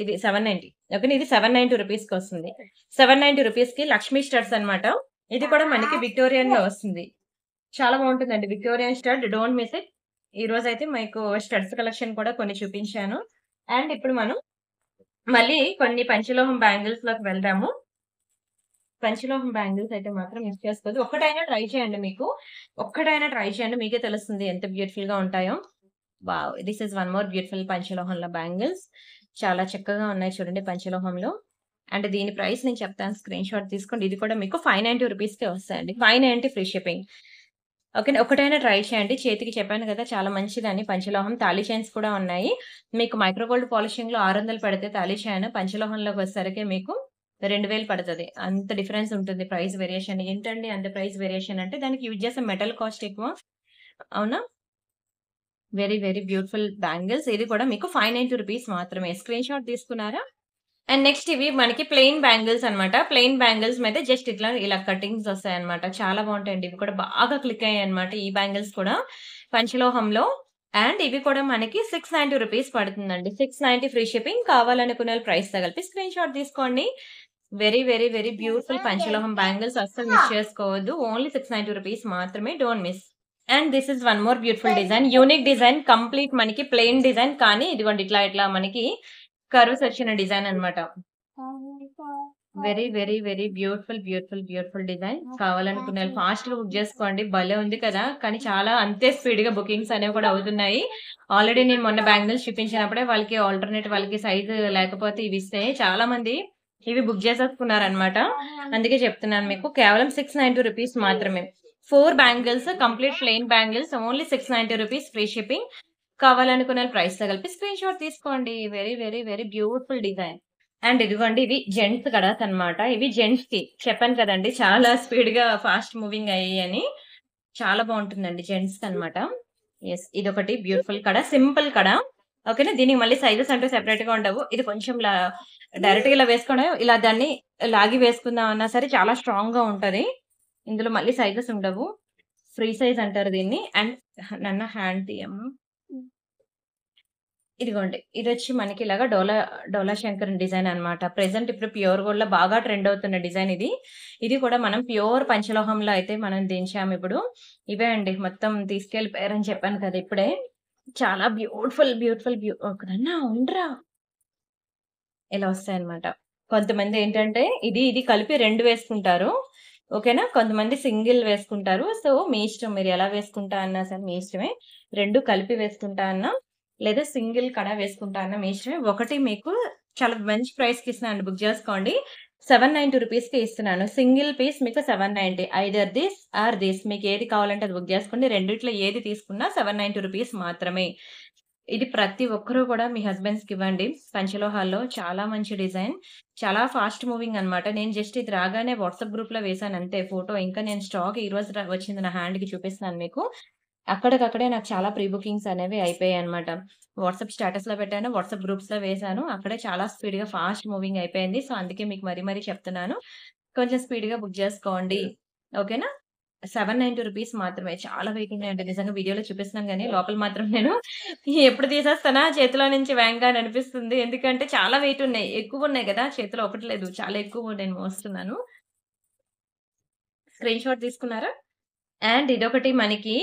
Speaker 1: ఇది 790. ఓకేనా? ఇది 790 రూపీస్‌కొస్తుంది. 790 రూపీస్‌కి లక్ష్మీ స్టడ్స్ అన్నమాట. ఇది కూడా మనకి విక్టోరియన్‌లో వస్తుంది. చాలా బావుంటుందండి. Victorian stud don't miss it. ఈరోజైతే మీకు స్టడ్స్ కలెక్షన్ కూడా కొన్ని చూపించాను. అండ్ ఇప్పుడు మనం మళ్ళీ కొన్ని పంచలోహం బ్యాంగిల్స్‌లోకి వెళ్దాము. పంచలోహం బ్యాంగిల్స్ అయితే మాత్రం మిస్ చేసుకోవద్దు. ఒక్కటైనా ట్రై చేయండి మీకు. ఒక్కటైనా ట్రై చేయండి. మీకే తెలుస్తుంది ఎంత బ్యూటిఫుల్‌గా ఉంటాయో. Wow! This is one more beautiful పంచలోహంలో బ్యాంగిల్స్. చాలా చక్కగా ఉన్నాయి చూడండి పంచలోహంలో. అండ్ దీని ప్రైస్ నేను చెప్తాను. స్క్రీన్ షాట్ తీసుకోండి. ఇది కూడా మీకు 590 రూపీస్‌కే వస్తాయండి. 590 ఫ్రీ షిప్పింగ్. ఓకేనా? ఒకటైనా ట్రై చేయండి. చేతికి చెప్పాను కదా! చాలా మంచిదని పంచలోహం తాళి చైన్స్ కూడా ఉన్నాయి. మీకు మైక్రో గోల్డ్ పాలిషింగ్‌లో 600 పడితే తాళి చైన్ పంచలోహంలోకొచ్చేసరికి మీకు 2000 పడతది. అంత డిఫరెన్స్ ఉంటుంది ప్రైస్ వేరియేషన్. ఏంటండి అంత ప్రైస్ వేరియేషన్ అంటే దానికి యూజ్ చేసే మెటల్ కాస్ట్ ఎక్కువ. అవునా? Very, very beautiful bangles. ఇది కూడా మీకు 590 రూపీస్ మాత్రమే. స్క్రీన్ షాట్ తీసుకున్నారా? అండ్ నెక్స్ట్ ఇవి మనకి ప్లెయిన్ బ్యాంగిల్స్ అన్నమాట. ప్లెయిన్ బ్యాంగిల్స్ మీద జస్ట్ ఇలా కటింగ్స్ వస్తాయన్నమాట. చాలా బావుంటాయండి. ఇవి కూడా బాగా క్లిక్ అయ్యాయన్నమాట. ఈ బ్యాంగిల్స్ కూడా పంచలోహంలో. అండ్ ఇవి కూడా మనకి 690 రూపీస్ పడుతుందండి. 690 ఫ్రీ షిప్పింగ్. కావాలనుకునే వాళ్ళు ప్రైస్‌తో కలిపి స్క్రీన్ షాట్ తీసుకోండి. వెరీ, వెరీ, వెరీ బ్యూటిఫుల్ పంచలోహం బ్యాంగిల్స్ అస్సలు మిస్ చేసుకోవద్దు. ఓన్లీ 690 రూపీస్ మాత్రమే. Don't miss. And this is one more beautiful design. Unique design. Complete మనకి ప్లెయిన్ డిజైన్ కానీ ఇదిగోండి ఇట్లా మనకి కర్వ్స్ వచ్చిన డిజైన్ అన్నమాట. Very, very, very beautiful, beautiful, beautiful design. కావాలనుకునే వాళ్ళు ఫాస్ట్‌గా బుక్ చేసుకోండి. భలే ఉంది కదా! కానీ చాలా అంతే స్పీడ్‌గా బుకింగ్స్ అనేవి కూడా అవుతున్నాయి. ఆల్రెడీ నేను మొన్న బ్యాంగిల్స్ చూపించినప్పుడే వాళ్ళకి ఆల్టర్‌నేట్ వాళ్ళకి సైజ్ లేకపోతే ఇవి ఇస్తే చాలా మంది ఇవి బుక్ చేసేసుకున్నారన్నమాట. అందుకే చెప్తున్నాను మీకు. కేవలం 690 రూపీస్ మాత్రమే. 4 bangles complete plain bangles only 690 rupees free shipping. కావాలనుకున్న ప్రైస్‌తో కలిపి స్క్రీన్ షాట్ తీసుకోండి. Very, very, very beautiful design. And ఇదిగోండి ఇవి జెంట్స్ కడాస్ అన్నమాట. ఇవి జెంట్స్‌కి చెప్పాను కదండీ! చాలా స్పీడ్‌గా ఫాస్ట్ మూవింగ్ అయ్యాయని. చాలా బావుంటుందండి జెంట్స్‌కన్నమాట. యెస్. ఇదొకటి బ్యూటిఫుల్ కడ. సింపుల్ కడ. ఓకేనా? దీనికి మళ్ళీ సైజెస్ అంటూ సెపరేట్‌గా ఉండవు. ఇది కొంచెం డైరెక్ట్‌గా ఇలా వేసుకోవడం ఇలా దాన్ని లాగి వేసుకుందాం అన్నా సరే చాలా స్ట్రాంగ్‌గా ఉంటది. ఇందులో మళ్ళీ సైజెస్ ఉండవు. ఫ్రీ సైజ్ అంటారు దీన్ని. అండ్ నాన్న హ్యాండ్ తీయమ్మా. ఇదిగోండి. ఇదొచ్చి మనకి ఇలాగా డోలా శంకరన్ డిజైన్ అన్నమాట. ప్రెజెంట్ ఇప్పుడు ప్యూర్ గోల్డ్‌లో బాగా ట్రెండ్ అవుతున్న డిజైన్ ఇది. ఇది కూడా మనం ప్యూర్ పంచలోహంలో అయితే మనం దించామిప్పుడు. ఇవే అండి మొత్తం తీసుకెళ్ళిపోయారని చెప్పాను కదా! ఇప్పుడే. చాలా బ్యూటిఫుల్, బ్యూటిఫుల్ నాన్న ఉండరా! ఇలా వస్తాయన్నమాట. కొంతమందేంటంటే ఇది కలిపి 2 వేసుకుంటారు. ఓకేనా? కొంతమంది సింగిల్ వేసుకుంటారు. సో, మీ ఇష్టం మీరు ఎలా వేసుకుంటా అన్నా సరే మీ ఇష్టమే. 2 కలిపి వేసుకుంటా అన్నా, లేదా సింగిల్ కడ వేసుకుంటా అన్నా మీ ఇష్టమే. ఒకటి మీకు చాలా మంచి ప్రైస్‌కి ఇస్తున్నానండి బుక్ చేసుకోండి. 790 రూపీస్‌కే ఇస్తున్నాను. సింగిల్ పీస్ మీకు 790 ఐదర్ దిస్ ఆర్ దిస్ మీకు ఏది కావాలంటే అది బుక్ చేసుకోండి. రెండిట్లో ఏది తీసుకున్నా 790 రూపీస్ మాత్రమే. ఇది ప్రతి ఒక్కరు కూడా మీ హస్బెండ్స్‌కి ఇవ్వండి. పంచలోహాల్లో చాలా మంచి డిజైన్. చాలా ఫాస్ట్ మూవింగ్ అన్నమాట. నేను జస్ట్ ఇది రాగానే వాట్సాప్ గ్రూప్‌లో వేశాను అంతే ఫోటో. ఇంకా నేను స్టాక్ ఈరోజు వచ్చింది నా హ్యాండ్‌కి చూపిస్తున్నాను మీకు. అక్కడికక్కడే నాకు చాలా ప్రీ బుకింగ్స్ అనేవి అయిపోయాయన్నమాట. వాట్సాప్ స్టేటస్‌లో పెట్టాను. వాట్సాప్ గ్రూప్స్‌లో వేశాను. అక్కడే చాలా స్పీడ్‌గా ఫాస్ట్ మూవింగ్ అయిపోయింది. సో, అందుకే మీకు మరీ మరీ చెప్తున్నాను. కొంచెం స్పీడ్‌గా బుక్ జేసుకోండి. ఓకేనా? రూ. 790 మాత్రమే. చాలా వెయిట్ ఉన్నాయండి. నిజంగా వీడియోలో చూపిస్తున్నాను గానీ, లోపల మాత్రం నేను ఎప్పుడు తీసేస్తానా చేతిలో నుంచి వేగంగా అని అనిపిస్తుంది. ఎందుకంటే చాలా వెయిట్ ఉన్నాయి. ఎక్కువున్నాయి గదా! చేతిలో ఒకటి లేదు. చాలా ఎక్కువ నేను మోస్తున్నాను. స్క్రీన్ షాట్ తీసుకున్నారా? అండ్ ఇదొకటి మనకి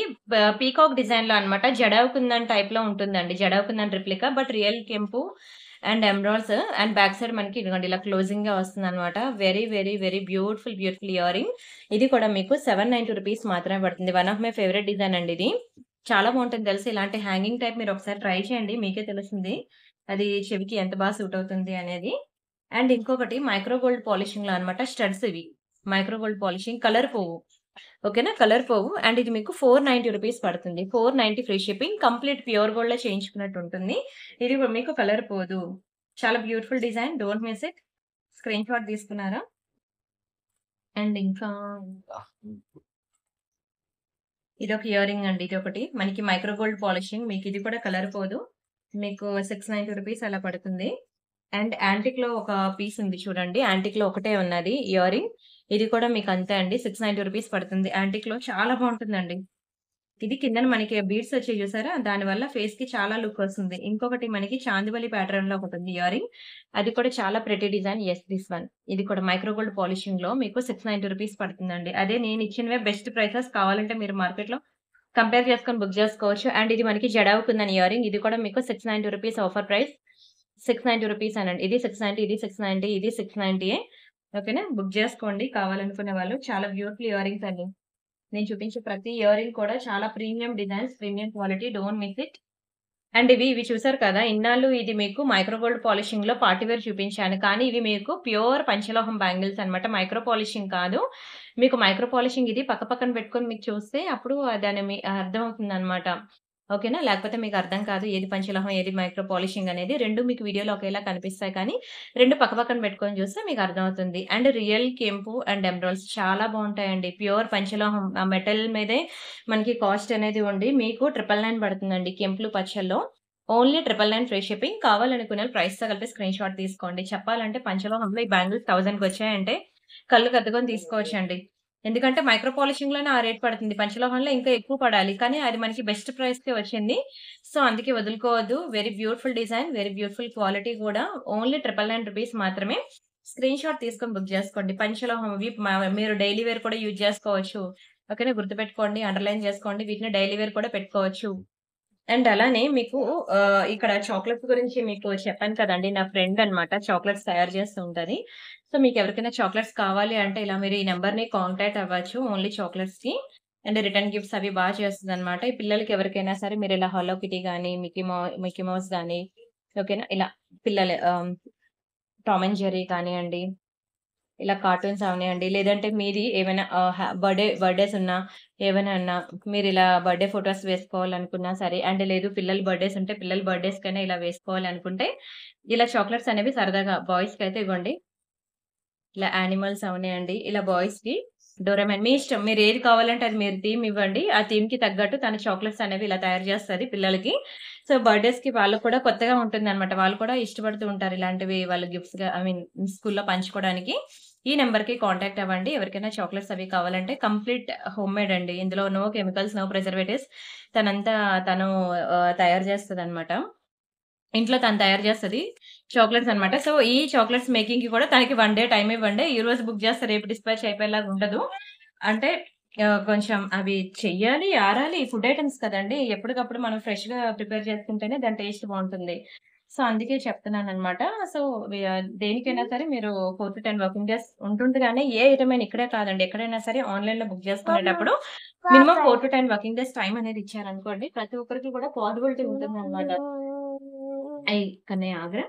Speaker 1: పీకాక్ డిజైన్‌లో అన్నమాట. జడావ్ కుందన్ టైప్‌లో ఉంటుందండి. Jadau kundan replica but real కెంపు and emeralds and back side మనకి ఇదిగోండి ఇలా క్లోజింగ్‌గా వస్తుందన్నమాట. Very, very, very beautiful, beautiful earring. ఇది కూడా మీకు రూ. 790 మాత్రమే పడుతుంది. One of my favourite design అండి ఇది. చాలా బావుంటుంది తెలుసా! ఇలాంటి హ్యాంగింగ్ టైప్ మీరు ఒకసారి ట్రై చేయండి. మీకే తెలుస్తుంది. అది చెవికి ఎంత సూట్ అవుతుంది అనేది. అండ్ ఇంకొకటి మైక్రో గోల్డ్ పాలిషింగ్‌లో అన్నమాట. స్టడ్స్ ఇవి. మైక్రో గోల్డ్ పాలిషింగ్ కలర్ పోవు. ఓకేనా? కలర్ పోవు. అండ్ ఇది మీకు రూ. 490 పడుతుంది. 490 ఫ్రీ షిప్పింగ్. కంప్లీట్ ప్యూర్ గోల్డ్‌లో చేయించుకున్నట్టు ఉంటుంది. ఇది కూడా మీకు కలర్ పోదు. చాలా beautiful design. Don't miss it. Screen shot తీసుకున్నారా? అండ్ ఇంకా ఇదొక ఇయరింగ్ అండి. ఇదొకటి. మనకి మైక్రో గోల్డ్ పాలిషింగ్. మీకిది కూడా కలర్ పోదు. మీకు రూ. 690 అలా పడుతుంది. అండ్ యాంటిక్‌లో ఒక పీస్ ఉంది చూడండి. యాంటిక్‌లో ఒకటే ఉన్నది ఇయరింగ్. ఇది కూడా మీకు అంతే అండి. రూ. 690 పడుతుంది. యాంటిక్‌లో చాలా బావుంటుందండి. ఇది కిందన మనకి బీడ్స్ వచ్చాయి చూసారా? దానివల్ల ఫేస్‌కి చాలా లుక్ వస్తుంది. ఇంకొకటి మనకి చాందివలి ప్యాటర్న్‌లో ఒకటుంది ఇయరింగ్. అది కూడా చాలా pretty design. Yes this one. ఇది కూడా మైక్రో గోల్డ్ పాలిషింగ్‌లో మీకు రూ. 690 పడుతుందండి. అదే నేనిచ్చినవే బెస్ట్ ప్రైసెస్ కావాలంటే మీరు మార్కెట్‌లో కంపేర్ చేసుకొని బుక్ చేసుకోవచ్చు. అండ్ ఇది మనకి జడావు కుందన్ ఇయరింగ్. ఇది కూడా మీకు రూ. 690 ఆఫర్ ప్రైస్. రూ. 690 అనండి. ఇది 690, ఇది 690, ఇది 690 ఓకేనా? బుక్ చేసుకోండి కావాలనుకునే వాళ్ళు. చాలా బ్యూటిఫుల్ ఇయరింగ్స్ అండి. నేను చూపించే ప్రతి ఇయరింగ్ కూడా చాలా premium designs, premium quality. Don't miss it. And ఇవి చూసారు కదా! ఇన్నాళ్ళు ఇది మీకు మైక్రో గోల్డ్ పాలిషింగ్‌లో పార్టీ వేర్ చూపించాను. కానీ ఇవి మీకు ప్యూర్ పంచలోహం బ్యాంగిల్స్ అన్నమాట. మైక్రో పాలిషింగ్ కాదు. మీకు మైక్రో పాలిషింగ్ ఇది పక్క పక్కన పెట్టుకొని మీకు చూస్తే అప్పుడు దాని అర్థమవుతుందన్నమాట. ఓకేనా? లేకపోతే మీకు అర్థం కాదు. ఏది పంచలోహం, ఏది మైక్రో పాలిషింగ్ అనేది. 2 మీకు వీడియోలో ఒకేలా కనిపిస్తాయి కానీ 2 పక్క పక్కన పెట్టుకొని చూస్తే మీకు అర్థమవుతుంది. అండ్ రియల్ కెంపు అండ్ ఎమరాల్డ్స్ చాలా బావుంటాయండి. ప్యూర్ పంచలోహం ఆ మెటల్ మీదే మనకి కాస్ట్ అనేది ఉండి మీకు 999 పడుతుందండి కెంపులు, పచ్చల్లో. Only 999 free shipping. కావాలనుకున్నోళ్ళు ప్రైస్‌తో కలిపి స్క్రీన్ షాట్ తీసుకోండి. చెప్పాలంటే పంచలోహంలో ఈ బ్యాంగిల్స్ 1000కొచ్చాయంటే కళ్ళు కద్దుకొని తీసుకోవచ్చండి. ఎందుకంటే మైక్రో పాలిషింగ్‌లోనే ఆ రేట్ పడుతుంది. పంచలోహంలో ఇంకా ఎక్కువ పడాలి. కానీ అది మనకి బెస్ట్ ప్రైస్‌కే వచ్చింది. సో, అందుకే వదులుకోవద్దు. Very beautiful design, very beautiful quality కూడా. ఓన్లీ రూ. 999 మాత్రమే. స్క్రీన్ షాట్ తీసుకొని బుక్ చేసుకోండి. పంచలోహం ఇవి మీరు డైలీ వేర్ కూడా యూజ్ చేసుకోవచ్చు. ఓకేనా? గుర్తుపెట్టుకోండి. అండర్‌లైన్ చేసుకోండి. వీటిని డైలీ వేర్ కూడా పెట్టుకోవచ్చు. అండ్ అలానే మీకు ఇక్కడ చాక్లెట్స్ గురించి మీకు చెప్పాను కదండీ! నా ఫ్రెండ్ అన్నమాట. చాక్లెట్స్ తయారు చేస్తూ ఉంటది. సో, మీకెవరికైనా చాక్లెట్స్ కావాలి అంటే ఇలా మీరు ఈ నంబర్‌ని కాంటాక్ట్ అవ్వచ్చు. ఓన్లీ చాక్లెట్స్‌కి. అండ్ రిటర్న్ గిఫ్ట్స్ అవి చేస్తదన్నమాట. ఈ పిల్లలకి ఎవరికైనా సరే మీరు ఇలా హలో కిటీ గాని, మిక్కీ మౌస్ గాని ఓకేనా? ఇలా పిల్లలు టామ్ అండ్ జెర్రీ కానియండి ఇలా కార్టూన్స్ అవనియండి. లేదంటే మీది ఏమైనా బర్త్‌డేస్ ఉన్నా, ఏవైనా ఉన్నా మీరిలా బర్త్‌డే ఫోటోస్ వేసుకోవాలనుకున్నా సరే, అండ్ లేదు పిల్లల బర్త్‌డేస్ ఉంటే పిల్లల బర్త్‌డేస్‌కైనా ఇలా వేసుకోవాలనుకుంటే, ఇలా చాక్లెట్స్ అనేవి సరదాగా బాయ్స్‌కైతే ఇగోండి ఇలా యానిమల్స్ అవనియండి, ఇలా బాయ్స్‌కి డోరేమాన్ మీ ఇష్టం. మీరేది కావాలంటే అది మీరు థీమ్ ఇవ్వండి. ఆ థీమ్‌కి తగ్గట్టు తను చాక్లెట్స్ అనేవి ఇలా తయారు చేస్తది పిల్లలకి. సో, బర్త్‌డేస్‌కి వాళ్ళకి కూడా కొత్తగా ఉంటుందన్నమాట. వాళ్ళు కూడా ఇష్టపడుతూ ఉంటారు ఇలాంటివి వాళ్ళు గిఫ్ట్స్‌గా ఐ మీన్ స్కూల్‌లో పంచుకోవడానికి. ఈ నంబర్‌కి కాంటాక్ట్ అవ్వండి. ఎవరికైనా చాక్లెట్స్ అవి కావాలంటే కంప్లీట్ హోమ్‌మేడ్ అండి. ఇందులో నో కెమికల్స్, నో ప్రిజర్వేటివ్స్. తను తయారు చేస్తదన్నమాట. ఇంట్లో తను తయారు చేస్తది. చాక్లెట్స్ అన్నమాట. సో, ఈ చాక్లెట్స్ మేకింగ్‌కి కూడా తనకి 1 డే టైమ్ ఇవ్వండి. ఈరోజు బుక్ చేస్తే రేపు డిస్పాచ్ అయిపోయేలాగా ఉండదు. అంటే కొంచెం అవి చెయ్యాలి, ఆరాలి. ఫుడ్ ఐటెమ్స్ కదండీ! ఎప్పటికప్పుడు మనం ఫ్రెష్‌గా ప్రిపేర్ చేసుకుంటేనే దాని టేస్ట్ బావుంటుంది. సో, అందుకే చెప్తున్నానన్నమాట. సో, దేనికైనా సరే మీరు 4-10 వర్కింగ్ డేస్ ఉంటుంది గానీ, ఏ ఐటెమ్ అయినా ఇక్కడే కాదండి. ఎక్కడైనా సరే ఆన్‌లైన్‌లో బుక్ చేసుకునేటప్పుడు మినిమమ్ 4-10 వర్కింగ్ డేస్ టైమ్ అనేది ఇచ్చారనుకోండి, ప్రతి ఒక్కరికి కూడా పాసిబిలిటీ ఉంటుందన్నమాట. కన్నయ్య ఆగరా?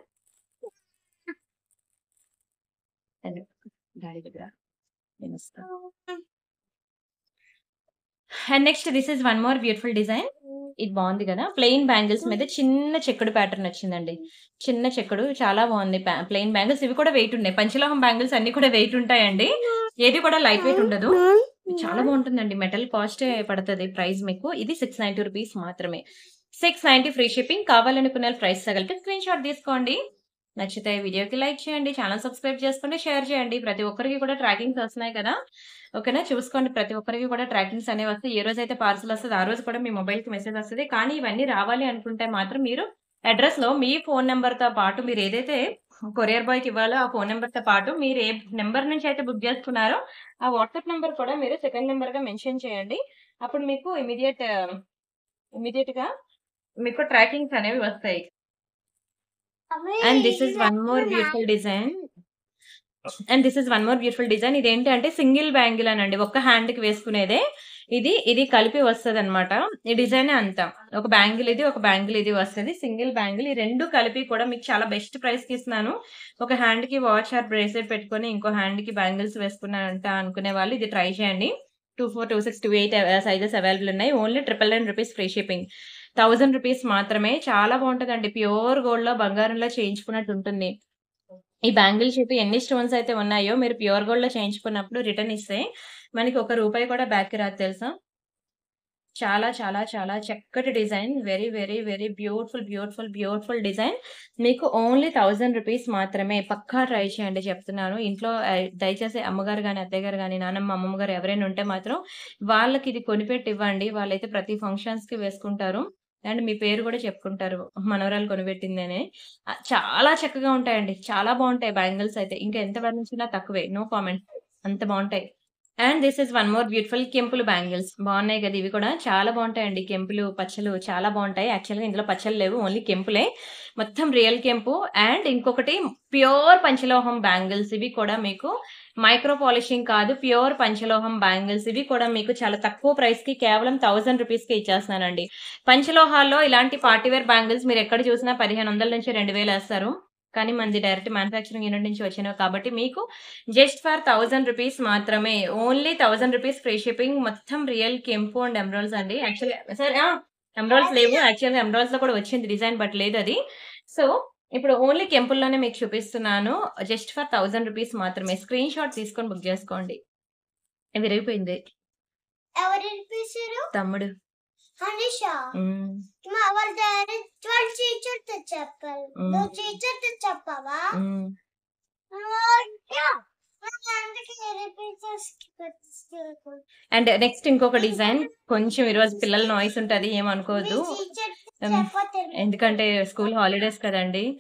Speaker 1: హలో. డాడీ దగ్గర నేనొస్తా. And next this is one more beautiful design. ఇది బాగుంది కదా! ప్లెయిన్ బ్యాంగిల్స్ మీద చిన్న చెక్కుడు ప్యాటర్న్ వచ్చిందండి. చిన్న చెక్కుడు చాలా బాగుంది. ప్లెయిన్ బ్యాంగిల్స్ ఇవి కూడా వెయిట్ ఉన్నాయి. పంచలోహం బ్యాంగిల్స్ అన్ని కూడా వెయిట్ ఉంటాయండి. ఏది కూడా లైట్ వెయిట్ ఉండదు. చాలా బాగుంటుందండి. మెటల్ కాస్టే పడతది ప్రైస్ మీకు. ఇది 690 రూపీస్ మాత్రమే. 690 ఫ్రీ షిప్పింగ్. కావాలనుకున్న ప్రైస్ తగిలితే స్క్రీన్ షాట్ తీసుకోండి. నచ్చితే వీడియోకి లైక్ చేయండి. ఛానల్ సబ్స్క్రైబ్ చేసుకోండి. షేర్ చేయండి. ప్రతి ఒక్కరికి కూడా ట్రాకింగ్స్ వస్తున్నాయి కదా! ఓకేనా? చూసుకోండి. ప్రతి ఒక్కరికి కూడా ట్రాకింగ్స్ అనేవి వస్తాయి. ఏ రోజైతే పార్సెల్ వస్తదో ఆ రోజు కూడా మీ మొబైల్‌కి మెసేజ్ వస్తది. కానీ ఇవన్నీ రావాలి అనుకుంటే మాత్రం మీరు అడ్రెస్‌లో మీ ఫోను నంబర్‌తో పాటు మీరు ఏదైతే కొరియర్ బాయ్‌కి ఇవ్వాలో ఆ ఫోను నంబర్‌తో పాటు మీరు ఏ నంబర్ నుంచి అయితే బుక్ చేసుకున్నారో ఆ వాట్సాప్ నంబర్ కూడా మీరు సెకండ్ నంబర్‌గా మెన్షన్ చేయండి. అప్పుడు మీకు ఇమ్మీడియేట్‌గా మీకు ట్రాకింగ్స్ అనేవి వస్తాయి. And this is one more beautiful design. ఇదేంటి అంటే సింగిల్ బ్యాంగిల్ అనండి. ఒక్క హ్యాండ్‌కి వేసుకునేదే. ఇది కలిపి వస్తదనమాట. ఈ డిజైనే అంతా. ఒక బ్యాంగిల్ ఇది, ఒక బ్యాంగిల్ ఇది వస్తది. Single bangle. ఈ 2 కలిపి కూడా మీకు చాలా బెస్ట్ ప్రైస్‌కి ఇస్తున్నాను. ఒక హ్యాండ్‌కి వాచ్ ఆర్ బ్రేస్లెట్ పెట్టుకొని, ఇంకో హ్యాండ్‌కి బ్యాంగిల్స్ వేసుకున్నానంట అనుకునే వాళ్ళు ఇది ట్రై చేయండి. 24, 26, 28 సైజెస్ అవైలబుల్ ఉన్నాయి. Only 999 rupees free shipping. 1000 rupees మాత్రమే. చాలా బాగుంటదండి. ప్యూర్ గోల్డ్‌లో బంగారంలో చేయించుకున్నట్టు ఉంటుంది. ఈ బ్యాంగిల్ షేప్ ఎన్ని స్టోన్స్ అయితే ఉన్నాయో మీరు ప్యూర్ గోల్డ్‌లో చేయించుకున్నప్పుడు రిటర్న్ ఇస్తే మనకి ఒక్క రూపాయి కూడా బ్యాక్‌కి రాదు తెలుసా? చాలా చాలా చాలా చక్కటి design. Very very very beautiful design. మీకు ఓన్లీ 1000 రూపీస్ మాత్రమే. పక్కా ట్రై చేయండి చెప్తున్నాను. ఇంట్లో దయచేసి అమ్మగారు గాని, అత్తయ్య గారు గాని, నానమ్మ, అమ్మమ్మ గారు ఎవరైనా ఉంటే మాత్రం వాళ్ళకి ఇది కొనిపెట్టి ఇవ్వండి. వాళ్ళైతే ప్రతి ఫంక్షన్స్‌కి వేసుకుంటారు. అండ్ మీ పేరు కూడా చెప్పుకుంటారు. మనవరాలు కొనిపెట్టిందని. చాలా చక్కగా ఉంటాయండి. చాలా బావుంటాయి బ్యాంగిల్స్ అయితే. ఇంకా ఎంత వర్ణించినా తక్కువే. No comment. అంత బావుంటాయి. And this is one more beautiful కెంపులు బ్యాంగిల్స్. బావున్నాయి గదా! ఇవి కూడా చాలా బావుంటాయండి. కెంపులు, పచ్చలు చాలా బావుంటాయి. యాక్చువల్‌గా ఇందులో పచ్చలు లేవు. ఓన్లీ కెంపులే. మొత్తం రియల్ కెంపు. అండ్ ఇంకొకటి ప్యూర్ పంచలోహం బ్యాంగిల్స్. ఇవి కూడా మీకు మైక్రో పాలిషింగ్ కాదు. ప్యూర్ పంచలోహం బ్యాంగిల్స్. ఇవి కూడా మీకు చాలా తక్కువ ప్రైస్‌కి కేవలం 1000 రూపీస్‌కే ఇచ్చేస్తున్నానండి. పంచలోహాల్లో ఇలాంటి పార్టీ వేర్ బ్యాంగిల్స్ మీరెక్కడ చూసినా 1500 నుంచి 2000 ఏస్తారు. కానీ మనది డైరెక్ట్ మ్యానుఫ్యాక్చరింగ్ యూనిట్ నుంచి వచ్చినవి కాబట్టి మీకు జస్ట్ ఫర్ 1000 రూపీస్ మాత్రమే. Only 1000 rupees free shipping. మొత్తం రియల్ కెంపు అండ్ ఎమరాల్డ్స్ అండి. ఎమరాల్డ్స్ లేవు. యాక్చువల్‌గా ఎమరాల్డ్స్‌లో కూడా వచ్చింది డిజైన్ బట్ లేదది. సో, ఇప్పుడు ఓన్లీ కెంపుల్లోనే మీకు చూపిస్తున్నాను. జస్ట్ ఫర్ 1000 రూపీస్ మాత్రమే. స్క్రీన్ షాట్ తీసుకొని బుక్ చేసుకోండి. విరిగిపోయింది.
Speaker 2: ఎవరు ఇరిపేశారు?
Speaker 1: తమ్ముడు.
Speaker 2: హనీషా
Speaker 1: హ్మ్.
Speaker 2: వాళ్ళ డాడీ వాళ్ళ టీచర్తో చెప్పారు. నువ్వు టీచర్తో చెప్పావా?
Speaker 1: హ్మ్.
Speaker 2: అందుకే ఇరిపేసేసుకు
Speaker 1: అండ్ నెక్స్ట్ ఇంకొక డిజైన్. కొంచెం ఈరోజు పిల్లల నాయిస్ ఉంటది. ఏమనుకోవద్దు. ఎందుకంటే స్కూల్ హాలిడేస్ కదండీ.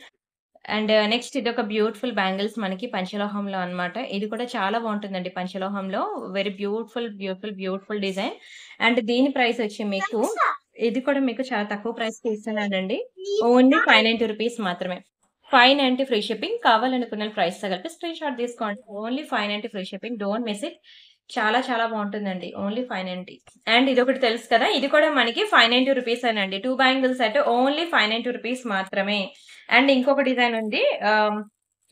Speaker 1: అండ్ నెక్స్ట్ ఇదొక బ్యూటిఫుల్ బ్యాంగిల్స్ మనకి పంచలోహంలో అన్నమాట. ఇది కూడా చాలా బావుంటుందండి పంచలోహంలో. Very beautiful design. అండ్ దీని ప్రైస్ వచ్చి మీకు ఇది కూడా మీకు చాలా తక్కువ ప్రైస్‌కి ఇస్తున్నానండి. ఓన్లీ 590 రూపీస్ మాత్రమే. 590 ఫ్రీ షిప్పింగ్. కావాలనుకున్న ప్రైస్ కలిపి స్క్రీన్ షాట్ తీసుకోండి. Only 590 free shipping. Don't miss it. చాలా చాలా బావుంటుందండి. ఓన్లీ 590. అండ్ ఇదొకటి తెలుసు కదా! ఇది కూడా మనకి 590 రూపీసేనండి. 2 బ్యాంగిల్స్ అయితే ఓన్లీ 590 రూపీస్ మాత్రమే. అండ్ ఇంకొక డిజైన్ ఉంది.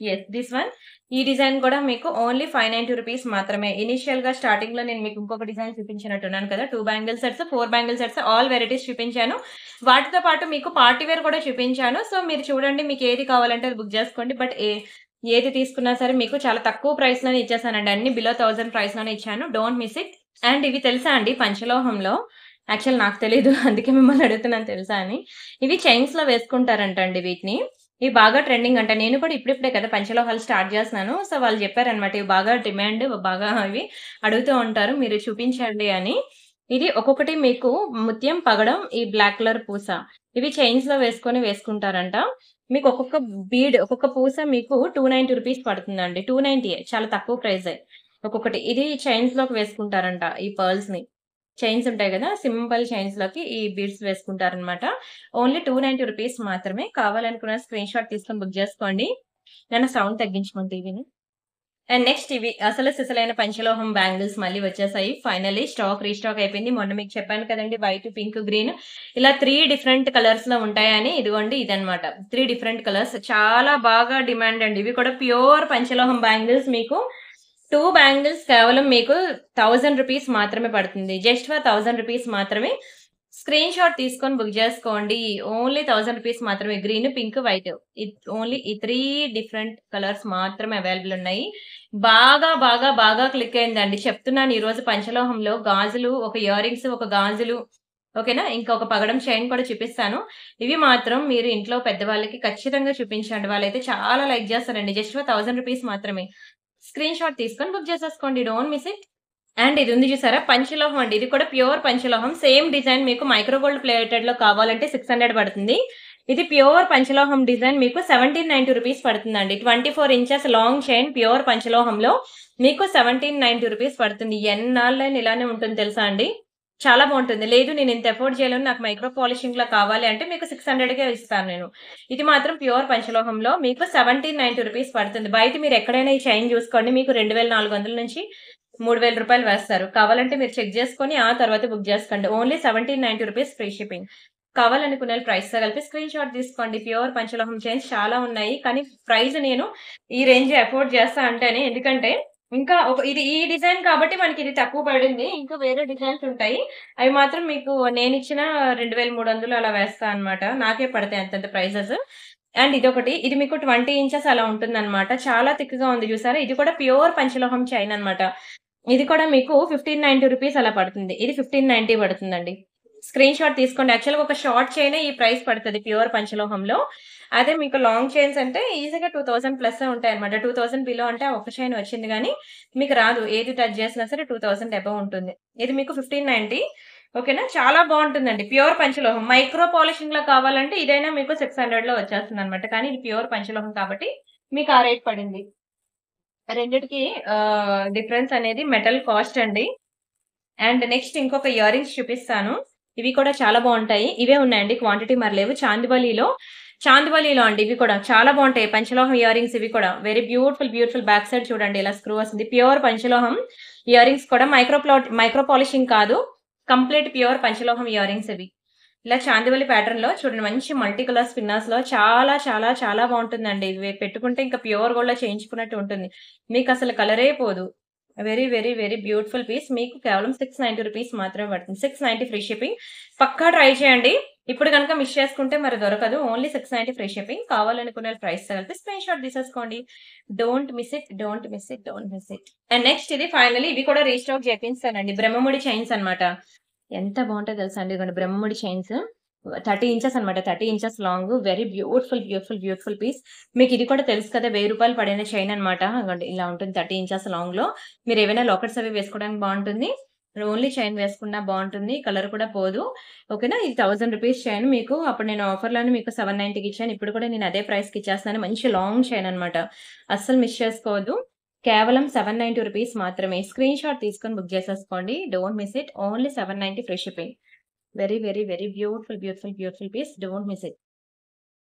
Speaker 1: Yes this one. ఈ డిజైన్ కూడా మీకు ఓన్లీ 590 రూపీస్ మాత్రమే. ఇనీషియల్‌గా స్టార్టింగ్‌లో నేను మీకు ఇంకొక డిజైన్ చూపించినట్టున్నాను కదా! 2 bangle sets, 4 bangle sets all varieties చూపించాను. వాటితో పాటు మీకు పార్టీ వేర్ కూడా చూపించాను. సో, మీరు చూడండి మీకు ఏది కావాలంటే అది బుక్ చేసుకోండి. బట్ ఏది తీసుకున్నా సరే మీకు చాలా తక్కువ ప్రైస్‌లోనే ఇచ్చేసానండి. అన్ని బిలో 1000 ప్రైస్‌లోనే ఇచ్చాను. Don't miss it. అండ్ ఇవి తెలుసా అండి పంచలోహంలో? యాక్చువల్ నాకు తెలీదు. అందుకే మిమ్మల్ని అడుగుతున్నాను తెలుసా అని. ఇవి చైన్స్‌లో వేసుకుంటారంటండి వీటిని. ఇవి బాగా ట్రెండింగ్ అంట. నేను కూడా ఇప్పుడిప్పుడే కదా పంచలోహాలు స్టార్ట్ చేస్తున్నాను. సో, వాళ్ళు చెప్పారనమాట. ఇవి బాగా డిమాండ్ బాగా ఇవి అడుగుతూ ఉంటారు. మీరు చూపించండి అని. ఇది ఒక్కొక్కటి మీకు ముత్యం, పగడం, ఈ బ్లాక్ కలర్ పూస. ఇవి చైన్స్‌లో వేసుకుంటారంట. మీకు ఒక్కొక్క పూస మీకు 290 రూపీస్ పడుతుందండి. 290 చాలా తక్కువ ప్రైజే. ఒక్కొక్కటి. ఇది చైన్స్‌లోకి వేసుకుంటారంట ఈ పర్ల్స్‌ని. చైన్స్ ఉంటాయి గదా! సింపుల్ చైన్స్‌లోకి ఈ బీడ్స్ వేసుకుంటారనమాట. ఓన్లీ 290 రూపీస్ మాత్రమే. కావాలనుకున్న స్క్రీన్ షాట్ తీసుకొని బుక్ జేసుకోండి. నాన్న సౌండ్ తగ్గించమను టీవీని. అండ్ నెక్స్ట్ ఇవి అసలు సిసలైన పంచలోహం బ్యాంగిల్స్ మళ్ళీ వచ్చేసాయి. ఫైనల్లీ రీస్టాక్ అయిపోయింది. మొన్న మీకు చెప్పాను కదండీ వైట్, పింక్, గ్రీన్ ఇలా 3 డిఫరెంట్ కలర్స్‌లో ఉంటాయని. ఇదిగోండి ఇదన్నమాట. 3 డిఫరెంట్ కలర్స్ చాలా బాగా డిమాండ్ అండి. ఇవి కూడా ప్యూర్ పంచలోహం బ్యాంగిల్స్ మీకు 2 బ్యాంగిల్స్ కేవలం మీకు 1000 రూపీస్ మాత్రమే పడుతుంది. జస్ట్ ఫర్ 1000 రూపీస్ మాత్రమే. స్క్రీన్ షాట్ తీసుకొని బుక్ చేసుకోండి. ఓన్లీ 1000 రూపీస్ మాత్రమే. Green, pink, white. ఓన్లీ ఈ 3 డిఫరెంట్ కలర్స్ మాత్రమే అవైలబుల్ ఉన్నాయి. బాగా బాగా బాగా క్లిక్ అయిందండి. చెప్తున్నాను ఈరోజు పంచలోహంలో గాజులు, ఒక ఇయర్ రింగ్స్, ఒక గాజులు, ఓకేనా? ఇంకా ఒక పగడం చైన్ కూడా చూపిస్తాను. ఇవి మాత్రం మీరు ఇంట్లో పెద్దవాళ్ళకి ఖచ్చితంగా చూపించండి. వాళ్ళైతే చాలా లైక్ చేస్తారండి. జస్ట్ ఫర్ 1000 రూపీస్ మాత్రమే. స్క్రీన్ షాట్ తీసుకొని బుక్ చేసేసుకోండి. Don't miss it. అండ్ ఇది ఉంది చూసారా, పంచలోహం అండి. ఇది కూడా ప్యూర్ పంచలోహం. సేమ్ డిజైన్ మీకు మైక్రో గోల్డ్ ప్లేటెడ్ లో కావాలంటే 600 పడుతుంది. ఇది ప్యూర్ పంచలోహం డిజైన్ మీకు 1790 రూపీస్ పడుతుందండి. 24 ఇంచెస్ లాంగ్ చైన్ ప్యూర్ పంచలోహంలో మీకు 1790 రూపీస్ పడుతుంది. ఎన్నాళ్ళైనా ఇలానే ఉంటుంది తెలుసా అండి. చాలా బాగుంటుంది. లేదు నేను ఇంత ఎఫోర్డ్ చేయలేను, నాకు మైక్రో పాలిషింగ్ లో కావాలి అంటే మీకు 600కే ఇస్తాను నేను. ఇది మాత్రం ప్యూర్ పంచలోహంలో మీకు 1790 రూపీస్ పడుతుంది. బయట మీరు ఎక్కడైనా ఈ చైన్ చూసుకోండి, మీకు 2400 నుంచి 3000 రూపాయలు వేస్తారు. కావాలంటే మీరు చెక్ చేసుకొని ఆ తర్వాత బుక్ చేసుకోండి. Only 1790 rupees free shipping. కావాలనుకునే ప్రైస్ తో కలిపి స్క్రీన్ షాట్ తీసుకోండి. ప్యూర్ పంచలోహం చైన్స్ చాలా ఉన్నాయి, కానీ ప్రైస్ నేను ఈ రేంజ్ ఎఫోర్డ్ చేస్తా అంటేనే, ఎందుకంటే ఇంకా ఇది ఈ డిజైన్ కాబట్టి మనకి ఇది తక్కువ పడింది. ఇంకా వేరే డిజైన్స్ ఉంటాయి, అవి మాత్రం మీకు నేను ఇచ్చిన 2300 అలా వేస్తా అన్నమాట. నాకే పడతాయి అంతంత ప్రైజెస్. అండ్ ఇదొకటి, ఇది మీకు 20 ఇంచెస్ అలా ఉంటుందన్నమాట. చాలా థిక్ గా ఉంది చూసారా. ఇది కూడా ప్యూర్ పంచలోహం చైన్ అన్నమాట. ఇది కూడా మీకు 1590 రూపీస్ అలా పడుతుంది. ఇది 1590 పడుతుందండి. స్క్రీన్ షాట్ తీసుకోండి. యాక్చువల్‌గా ఒక షార్ట్ చైనే ఈ ప్రైస్ పడతది ప్యూర్ పంచలోహంలో. అదే మీకు లాంగ్ చైన్స్ అంటే ఈజీగా 2000 ప్లస్సే ఉంటాయన్నమాట. 2000 బిలో అంటే ఆ ఒక్క చైన్ వచ్చింది గానీ, మీకు రాదు. ఏది టచ్ చేసినా సరే 2000 అబోవ్ ఉంటుంది. ఇది మీకు 1590. ఓకేనా? చాలా బాగుంటుందండి. ప్యూర్ పంచలోహం. మైక్రో పాలిషింగ్‌లో కావాలంటే ఇదైనా మీకు 600లో వచ్చేస్తుందన్నమాట. కానీ ఇది ప్యూర్ పంచలోహం కాబట్టి మీకు ఆ రేట్ పడింది. రెండిటికి డిఫరెన్స్ అనేది మెటల్ కాస్ట్ అండి. అండ్ నెక్స్ట్ ఇంకొక ఇయర్ రింగ్స్ చూపిస్తాను. ఇవి కూడా చాలా బాగుంటాయి. ఇవే ఉన్నాయండి, క్వాంటిటీ మరి లేవు. చాందివలిలో అండి. ఇవి కూడా చాలా బాగుంటాయి. పంచలోహం ఇయర్ రింగ్స్ ఇవి కూడా. వెరీ బ్యూటిఫుల్ బ్యాక్ సైడ్ చూడండి ఇలా స్క్రూ వస్తుంది. ప్యూర్ పంచలోహం ఇయర్ రింగ్స్ కూడా మైక్రో పాలిషింగ్ కాదు. కంప్లీట్ ప్యూర్ పంచలోహం ఇయర్ రింగ్స్ ఇవి. ఇలా చాందివలి ప్యాటర్న్ లో చూడండి, మంచి మల్టీ కలర్ స్పిన్నర్స్ లో చాలా చాలా చాలా బాగుంటుందండి. ఇవి పెట్టుకుంటే ఇంకా ప్యూర్ గోల్డ్ లో చేయించుకున్నట్టు ఉంటుంది. మీకు అసలు కలరే పోదు. Very beautiful piece. మీకు కేవలం 690 రూపీస్ మాత్రమే పడుతుంది. 690 ఫ్రీ షిప్పింగ్. పక్కా ట్రై చేయండి. ఇప్పుడు కనుక మిస్ చేసుకుంటే మరి దొరకదు. Only 690 free shipping. కావాలనుకునే ప్రైస్ కలిపి స్క్రీన్ షాట్ తీసేసుకోండి. Don't miss it. And next ఇది ఫైనలీ ఇవి కూడా రీస్టాక్ చేపిస్తానండి. బ్రహ్మముడి చైన్స్ అన్నమాట. ఎంత బాగుంటాయో తెలుసా అండి. ఇదిగోండి బ్రహ్మముడి చైన్స్ 30 ఇంచెస్ అన్నమాట. 30 inches long. Very beautiful piece. మీకు ఇది కూడా తెలుసు కదా, 1000 రూపాయలు పడిన చైన్ అన్నమాట. అదిగోండి ఇలా ఉంటుంది 30 ఇంచెస్ లాంగ్ లో. మీరు ఏవైనా లాకెట్స్ అవి వేసుకోవడానికి బాగుంటుంది. ఓన్లీ చైన్ వేసుకున్నా బాగుంటుంది. కలర్ కూడా పోదు. ఓకేనా? ఇది 1000 రూపీస్ చైన్. మీకు అప్పుడు నేను ఆఫర్‌లోనే మీకు 790కి ఇచ్చాను. ఇప్పుడు కూడా నేను అదే ప్రైస్‌కి ఇచ్చేస్తున్నాను. మంచి లాంగ్ చైన్ అన్నమాట. అస్సలు మిస్ చేసుకోవద్దు. కేవలం 790 రూపీస్ మాత్రమే. స్క్రీన్ షాట్ తీసుకొని బుక్ చేసేసుకోండి. Don't miss it. Only 790 free shipping. Very beautiful piece. Don't miss it.